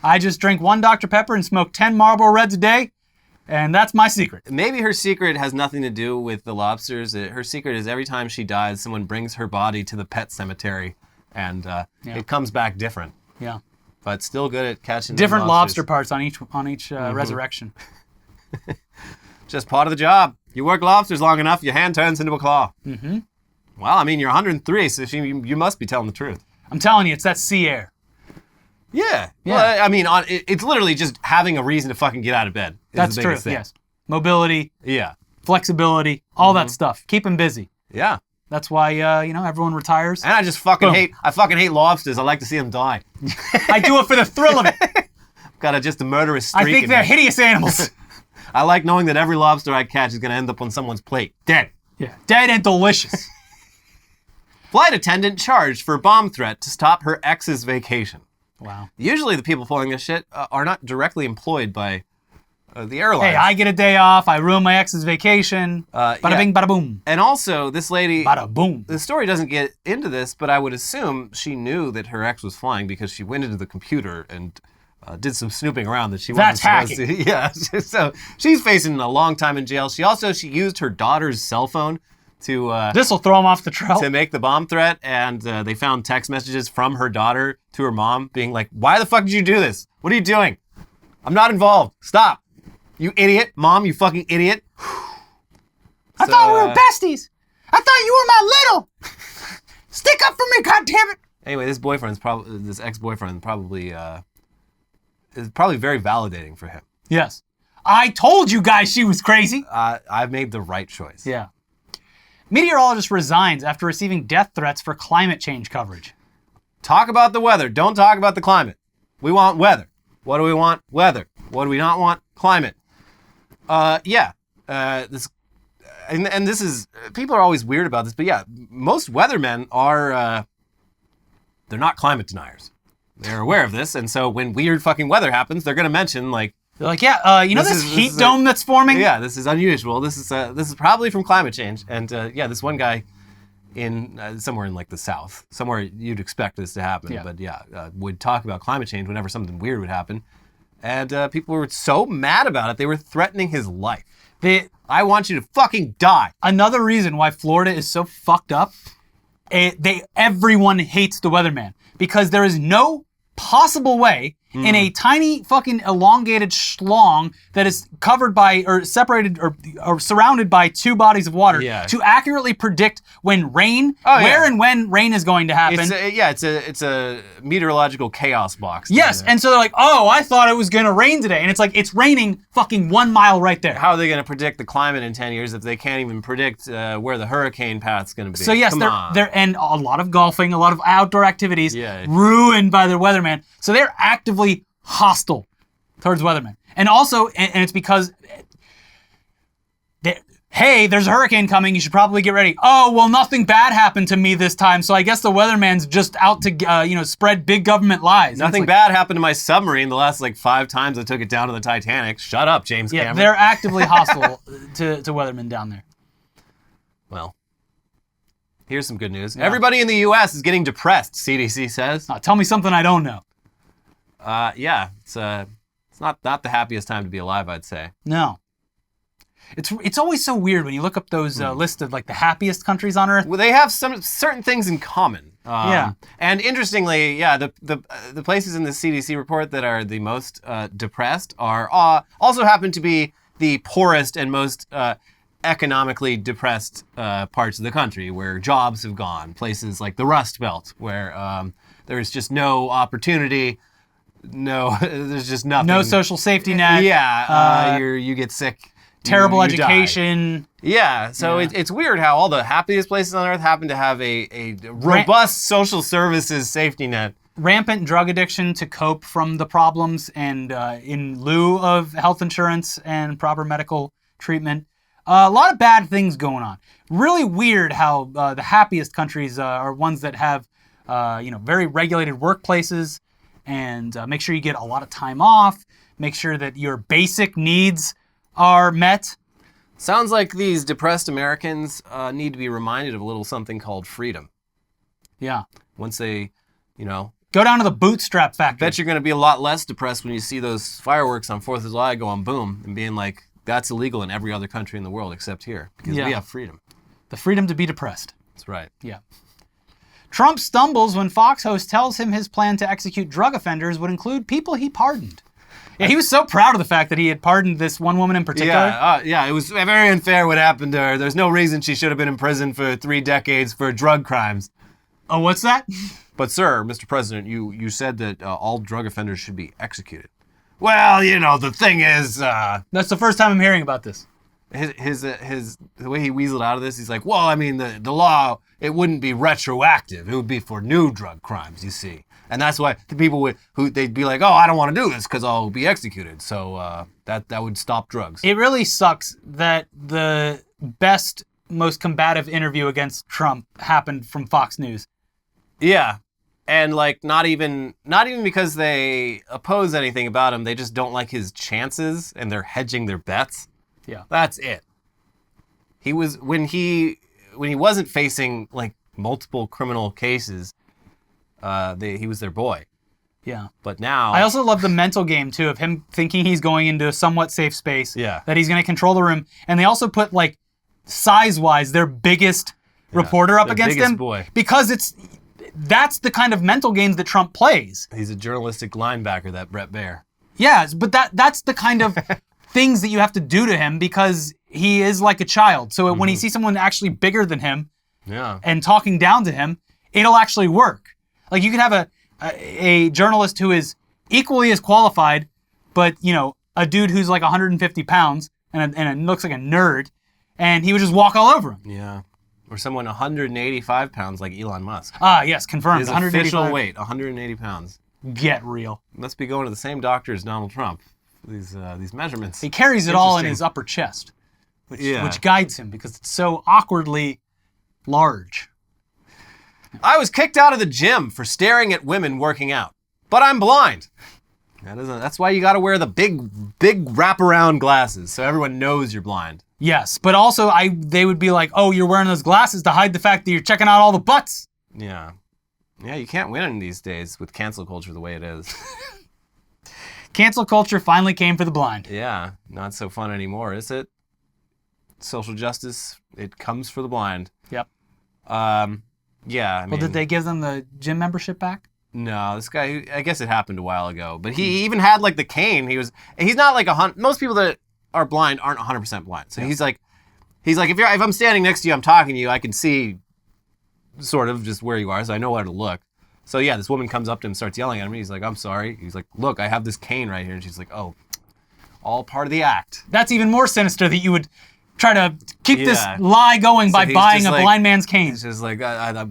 I just drink 1 Dr. Pepper and smoke 10 Marlboro Reds a day, and that's my secret. Maybe her secret has nothing to do with the lobsters. Her secret is every time she dies, someone brings her body to the pet cemetery, and it comes back different. Yeah. But still good at catching different lobster parts on each resurrection. Just part of the job. You work lobsters long enough, your hand turns into a claw. Mm-hmm. Well, I mean, you're 103, so you must be telling the truth. I'm telling you, it's that sea air. Yeah. Well, I mean, it's literally just having a reason to fucking get out of bed. That's true, yes. Mobility. Yeah. Flexibility. All that stuff. Keep them busy. Yeah. That's why, everyone retires. And I just fucking hate lobsters. I like to see them die. I do it for the thrill of it. Got just a murderous streak. I think they're hideous animals. I like knowing that every lobster I catch is going to end up on someone's plate. Dead. Yeah. Dead and delicious. Flight attendant charged for bomb threat to stop her ex's vacation. Wow. Usually the people pulling this shit are not directly employed by the airline. Hey, I get a day off. I ruin my ex's vacation. Bada bing, bada boom. And also, this lady... Bada boom. The story doesn't get into this, but I would assume she knew that her ex was flying because she went into the computer and did some snooping around that she wasn't supposed to. Yeah, so she's facing a long time in jail. She used her daughter's cell phone to... This will throw him off the trail. To make the bomb threat, and they found text messages from her daughter to her mom being like, why the fuck did you do this? What are you doing? I'm not involved. Stop. You idiot. Mom, you fucking idiot. I thought we were besties. I thought you were my little. Stick up for me, goddammit. Anyway, this ex-boyfriend probably is probably very validating for him. Yes. I told you guys she was crazy. I've made the right choice. Yeah. Meteorologist resigns after receiving death threats for climate change coverage. Talk about the weather. Don't talk about the climate. We want weather. What do we want? Weather. What do we not want? Climate. This is, people are always weird about this, but yeah, most weathermen are, they're not climate deniers. They're aware of this, and so when weird fucking weather happens, they're going to mention, like... They're like, this heat dome that's forming? Yeah, this is unusual. This is probably from climate change. And this one guy in somewhere in like the South, somewhere you'd expect this to happen, but would talk about climate change whenever something weird would happen. And people were so mad about it, they were threatening his life. I want you to fucking die. Another reason why Florida is so fucked up, everyone hates the weatherman because there is no possible way in a tiny fucking elongated schlong that is covered by or separated or surrounded by 2 bodies of water to accurately predict when rain, and when rain is going to happen. It's a meteorological chaos box. Yes, and so they're like, oh, I thought it was going to rain today. And it's like, it's raining fucking 1 mile right there. How are they going to predict the climate in 10 years if they can't even predict where the hurricane path's going to be? So yes, they're and a lot of golfing, a lot of outdoor activities ruined by their weatherman. So they're actively hostile towards weathermen. And also, and it's because, hey, there's a hurricane coming, you should probably get ready. Oh, well, nothing bad happened to me this time, so I guess the weatherman's just out to, spread big government lies. Nothing bad happened to my submarine the last, 5 times I took it down to the Titanic. Shut up, James Cameron. They're actively hostile to weathermen down there. Well, here's some good news. Yeah. Everybody in the U.S. is getting depressed, CDC says. Tell me something I don't know. It's not the happiest time to be alive, I'd say. No. It's always so weird when you look up those lists of the happiest countries on Earth. Well, they have some certain things in common. And interestingly, the places in the CDC report that are the most depressed are also happen to be the poorest and most economically depressed parts of the country, where jobs have gone. Places like the Rust Belt, where there's just no opportunity. No, there's just nothing. No social safety net. You get sick. Terrible education. Yeah, so it's weird how all the happiest places on Earth happen to have a robust social services safety net. Rampant drug addiction to cope from the problems, and in lieu of health insurance and proper medical treatment. A lot of bad things going on. Really weird how the happiest countries are ones that have very regulated workplaces, and make sure you get a lot of time off, make sure that your basic needs are met. Sounds like these depressed Americans need to be reminded of a little something called freedom. Yeah. Once they, go down to the bootstrap factory. Bet you're going to be a lot less depressed when you see those fireworks on 4th of July going boom and being like, that's illegal in every other country in the world except here, because we have freedom. The freedom to be depressed. That's right. Yeah. Trump stumbles when Fox host tells him his plan to execute drug offenders would include people he pardoned. Yeah, he was so proud of the fact that he had pardoned this one woman in particular. It was very unfair what happened to her. There's no reason she should have been in prison for 3 decades for drug crimes. Oh, what's that? But sir, Mr. President, you said that all drug offenders should be executed. Well, the thing is... That's the first time I'm hearing about this. The way he weaseled out of this, he's like, well, I mean, the law, it wouldn't be retroactive. It would be for new drug crimes, you see. And that's why the people they'd be like, oh, I don't want to do this because I'll be executed. So that would stop drugs. It really sucks that the best, most combative interview against Trump happened from Fox News. Yeah. And not even because they oppose anything about him, they just don't like his chances and they're hedging their bets. Yeah. That's it. He was when he wasn't facing multiple criminal cases, he was their boy. Yeah. But now... I also love the mental game, too, of him thinking he's going into a somewhat safe space. Yeah. That he's going to control the room. And they also put, size-wise, their biggest reporter up against him. Boy. Because that's the kind of mental games that Trump plays. He's a journalistic linebacker, that Brett Baer. Yeah, but that's the kind of things that you have to do to him because he is like a child. So when he sees someone actually bigger than him and talking down to him, it'll actually work. You could have a journalist who is equally as qualified, but, a dude who's 150 pounds and looks like a nerd, and he would just walk all over him. Yeah. Or someone 185 pounds like Elon Musk. Ah, yes, confirmed. His official weight, 180 pounds. Get real. Must be going to the same doctor as Donald Trump. These measurements. He carries it all in his upper chest, which guides him because it's so awkwardly large. I was kicked out of the gym for staring at women working out, but I'm blind. That's why you got to wear the big wraparound glasses so everyone knows you're blind. Yes, but also they would be like, oh, you're wearing those glasses to hide the fact that you're checking out all the butts. Yeah. Yeah, you can't win in these days with cancel culture the way it is. Cancel culture finally came for the blind. Yeah, not so fun anymore, is it? Social justice, it comes for the blind. Yep. Yeah, Well, did they give them the gym membership back? No, this guy, I guess it happened a while ago, but he even had like the cane. He's not like most people that are blind aren't 100% blind. So he's like, if I'm standing next to you, I'm talking to you, I can see sort of just where you are, so I know where to look. So yeah, this woman comes up to him, starts yelling at him. He's like, I'm sorry. He's like, look, I have this cane right here. And she's like, oh, all part of the act. That's even more sinister that you would try to keep this lie going by buying a blind man's cane. He's just like,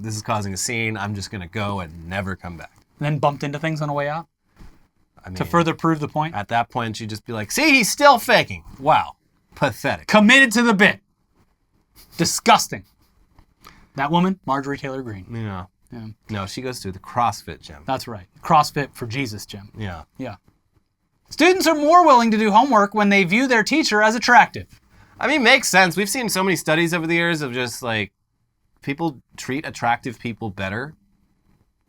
this is causing a scene. I'm just going to go and never come back. And then bumped into things on the way out? I mean, to further prove the point? At that point, she'd just be like, see, he's still faking. Wow. Pathetic. Committed to the bit. Disgusting. That woman, Marjorie Taylor Greene. Yeah. No, she goes to the CrossFit gym. That's right. CrossFit for Jesus gym. Yeah. Yeah. Students are more willing to do homework when they view their teacher as attractive. I mean, makes sense. We've seen so many studies over the years of just like people treat attractive people better.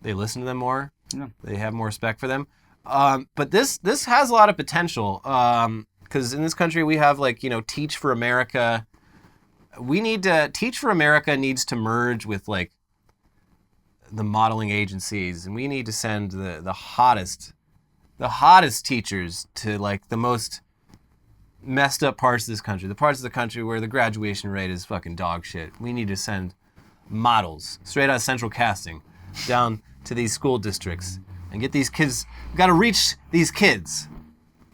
They listen to them more. Yeah. They have more respect for them. But this has a lot of potential because in this country we have like, Teach for America. Teach for America needs to merge with like the modeling agencies, and we need to send the hottest teachers to like the most messed up parts of this country, the parts of the country where the graduation rate is fucking dog shit. We need to send models straight out of central casting down to these school districts and get these kids. We've got to reach these kids.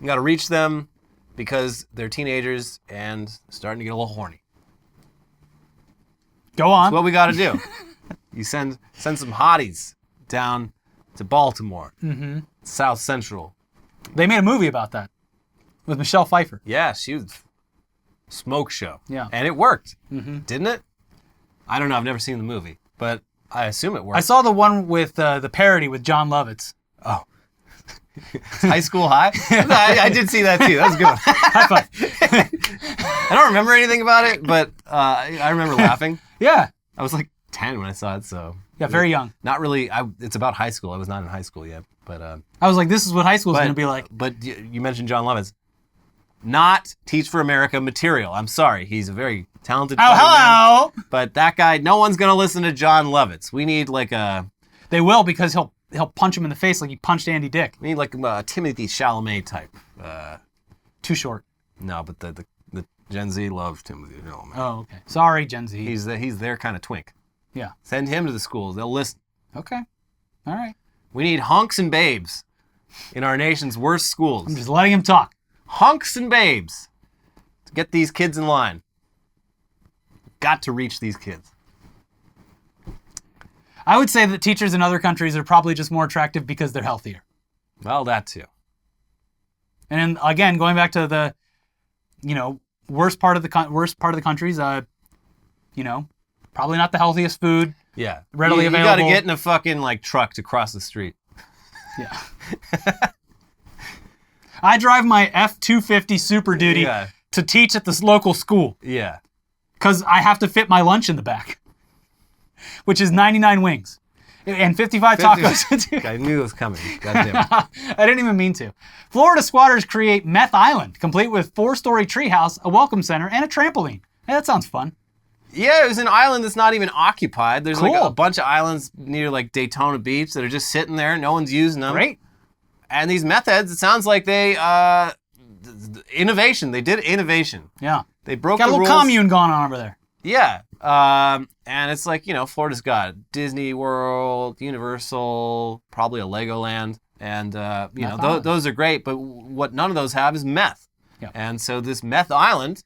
We've got to reach them because they're teenagers and starting to get a little horny. Go on. That's what we got to do. You send some hotties down to Baltimore, South Central. They made a movie about that with Michelle Pfeiffer. Yeah, she was smoke show. Yeah. And it worked, didn't it? I don't know. I've never seen the movie, but I assume it worked. I saw the one with the parody with John Lovitz. Oh. High School High? I did see that too. That was a good one. High five. I don't remember anything about it, but I remember laughing. Yeah. I was like 10 when I saw it, so. Yeah, very young. Not really. It's about high school. I was not in high school yet, but. I was like, this is what high school is going to be like. But you mentioned John Lovitz. Not Teach for America material. I'm sorry. He's a very talented hello! Man, but that guy, no one's going to listen to John Lovitz. We need like a... They will, because he'll punch him in the face like he punched Andy Dick. We need like a Timothy Chalamet type. Too short. No, but the Gen Z loves Timothy Chalamet. Oh, okay. Sorry, Gen Z. He's their kind of twink. Yeah. Send him to the schools. They'll listen. Okay. All right. We need hunks and babes in our nation's worst schools. I'm just letting him talk. Hunks and babes to get these kids in line. Got to reach these kids. I would say that teachers in other countries are probably just more attractive because they're healthier. Well, that too. And again, going back to the, worst part of the countries, probably not the healthiest food. Yeah. Readily available. You got to get in a fucking like truck to cross the street. Yeah. I drive my F-250 Super Duty to teach at this local school. Yeah. Because I have to fit my lunch in the back, which is 99 wings and 55 tacos. I knew it was coming. Goddamn. I didn't even mean to. Florida squatters create Meth Island, complete with 4-story treehouse, a welcome center, and a trampoline. Hey, that sounds fun. Yeah, it was an island that's not even occupied. There's Cool. like a bunch of islands near like Daytona Beach that are just sitting there. No one's using them. Great. And these meth heads, it sounds like they, innovation. They did innovation. Yeah. They broke Got the a little rules. commune going on over there. Yeah. And it's like, Florida's got Disney World, Universal, probably a Legoland. And, those are great. But what none of those have is meth. Yeah. And so this meth island,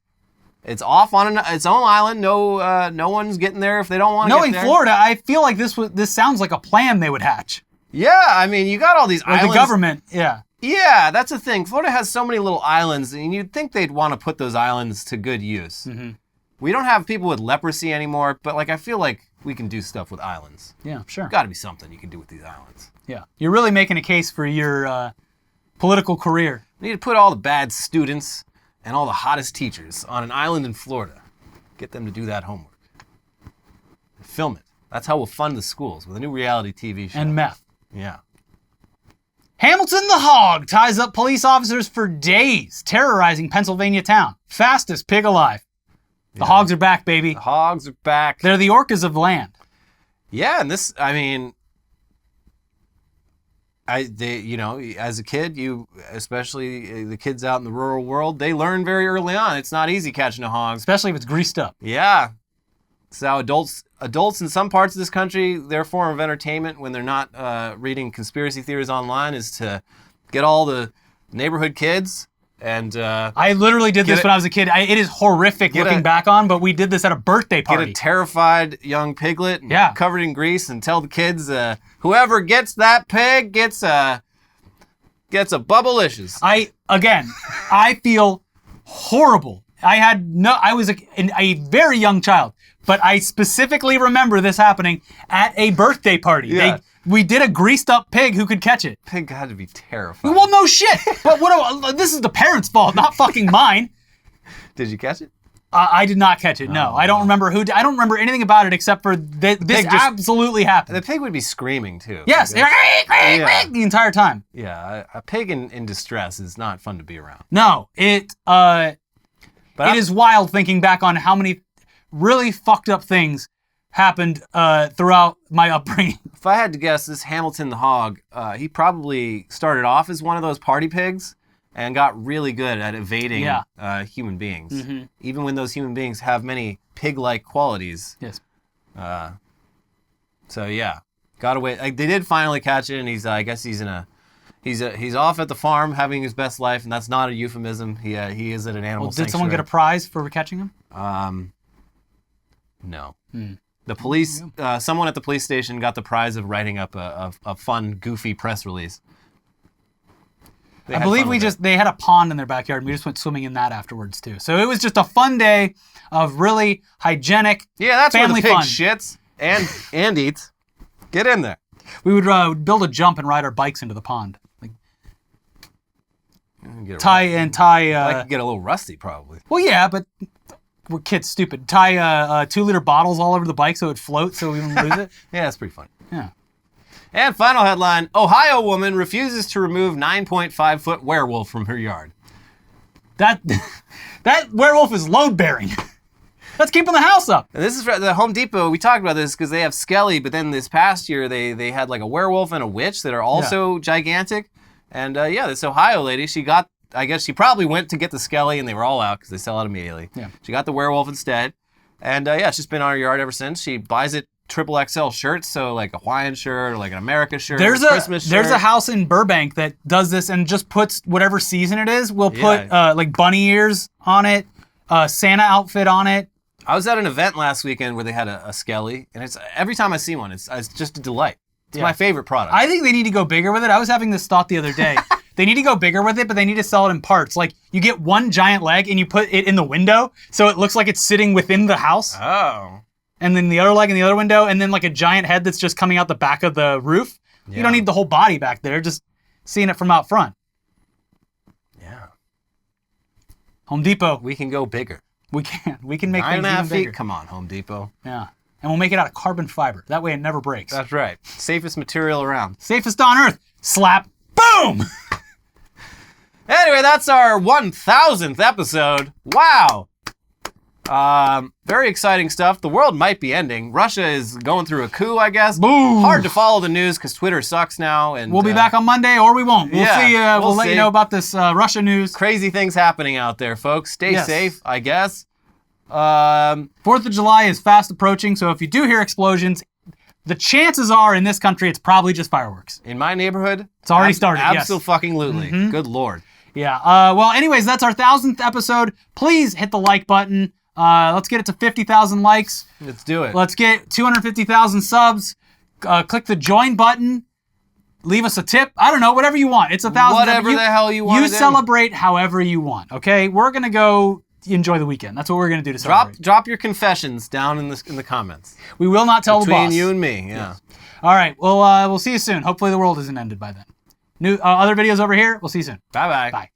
it's off on its own island. No one's getting there if they don't want to get there. Knowing Florida, I feel like this sounds like a plan they would hatch. Yeah, I mean, you got all these islands. The government, yeah. Yeah, that's the thing. Florida has so many little islands, and you'd think they'd want to put those islands to good use. Mm-hmm. We don't have people with leprosy anymore, but I feel like we can do stuff with islands. Yeah, sure. Got to be something you can do with these islands. Yeah, you're really making a case for your political career. We need to put all the bad students and all the hottest teachers on an island in Florida. Get them to do that homework. Film it. That's how we'll fund the schools, with a new reality TV show. And meth. Yeah. Hamilton the Hog ties up police officers for days, terrorizing Pennsylvania town. Fastest pig alive. The hogs are back, baby. The hogs are back. They're the orcas of land. Yeah, and this, As a kid, especially the kids out in the rural world, they learn very early on. It's not easy catching a hog. Especially if it's greased up. Yeah. So adults in some parts of this country, their form of entertainment when they're not reading conspiracy theories online is to get all the neighborhood kids and... I literally did this when I was a kid. It is horrific looking back on, but we did this at a birthday party. Get a terrified young piglet covered in grease and tell the kids, whoever gets that pig gets a bubblicious. I feel horrible. I was a very young child, but I specifically remember this happening at a birthday party. Yeah. We did a greased up pig who could catch it. Pig had to be terrified. Well, no shit. But this is the parents' fault, not fucking mine. Did you catch it? I did not catch it. No, I don't remember I don't remember anything about it except for this absolutely happened. The pig would be screaming too. Yes, the entire time. Yeah, a pig in distress is not fun to be around. No, it is wild thinking back on how many really fucked up things happened throughout my upbringing. If I had to guess, this Hamilton the hog, he probably started off as one of those party pigs and got really good at evading human beings, even when those human beings have many pig-like qualities. Yes. So yeah, got away. They did finally catch it, and I guess he's off at the farm having his best life, and that's not a euphemism. He is at an animal sanctuary. Did someone get a prize for catching him? No. The police, someone at the police station got the prize of writing up a fun, goofy press release. I believe they had a pond in their backyard and we just went swimming in that afterwards too. So it was just a fun day of really hygienic family where the pig fun. Shits and eats. Get in there. We would build a jump and ride our bikes into the pond. I could get a little rusty probably. Well, yeah, but we're kids stupid. Tie 2-liter bottles all over the bike so it floats so we wouldn't lose it. Yeah, that's pretty funny. Yeah. And final headline, Ohio woman refuses to remove 9.5-foot werewolf from her yard. That werewolf is load bearing. That's keeping the house up. And this is the Home Depot. We talked about this because they have Skelly, but then this past year they had like a werewolf and a witch that are also gigantic. And this Ohio lady, I guess she probably went to get the Skelly and they were all out because they sell out immediately. Yeah. She got the werewolf instead. And it's just been on her yard ever since. She buys it XXL shirts, so like a Hawaiian shirt or like an America shirt, Christmas shirt. There's a house in Burbank that does this and just puts whatever season it is. We'll put like bunny ears on it, Santa outfit on it. I was at an event last weekend where they had a Skelly, and it's every time I see one, it's just a delight. It's my favorite product. I think they need to go bigger with it. I was having this thought the other day. They need to go bigger with it, but they need to sell it in parts. Like, you get one giant leg and you put it in the window, so it looks like it's sitting within the house. Oh. And then the other leg in the other window, and then like a giant head that's just coming out the back of the roof. Yeah. You don't need the whole body back there, just seeing it from out front. Yeah. Home Depot. We can go bigger. We can. We can make 9.5 feet. Come on, Home Depot. Yeah. And we'll make it out of carbon fiber. That way it never breaks. That's right. Safest material around. Safest on Earth. Slap. Boom! Anyway, that's our 1000th episode. Wow. Very exciting stuff. The world might be ending. Russia is going through a coup, I guess. Boom. Hard to follow the news because Twitter sucks now. And we'll be back on Monday, or we won't. We'll see. We'll let see. You know about this Russia news. Crazy things happening out there, folks. Stay safe, I guess. 4th of July is fast approaching, so if you do hear explosions, the chances are in this country it's probably just fireworks. In my neighborhood, it's already started. Absolutely. Mm-hmm. Good Lord. Yeah. Well, anyways, that's our 1000th episode. Please hit the like button. Let's get it to 50,000 likes. Let's do it. Let's get 250,000 subs. Click the join button. Leave us a tip. I don't know, whatever you want. It's 1,000. Whatever the hell you want. You celebrate however you want. Okay, we're gonna go enjoy the weekend. That's what we're gonna do to celebrate. Drop your confessions down in the comments. We will not tell the boss. Between you and me. Yeah. Yes. All right. Well, we'll see you soon. Hopefully the world isn't ended by then. New other videos over here. We'll see you soon. Bye-bye. Bye.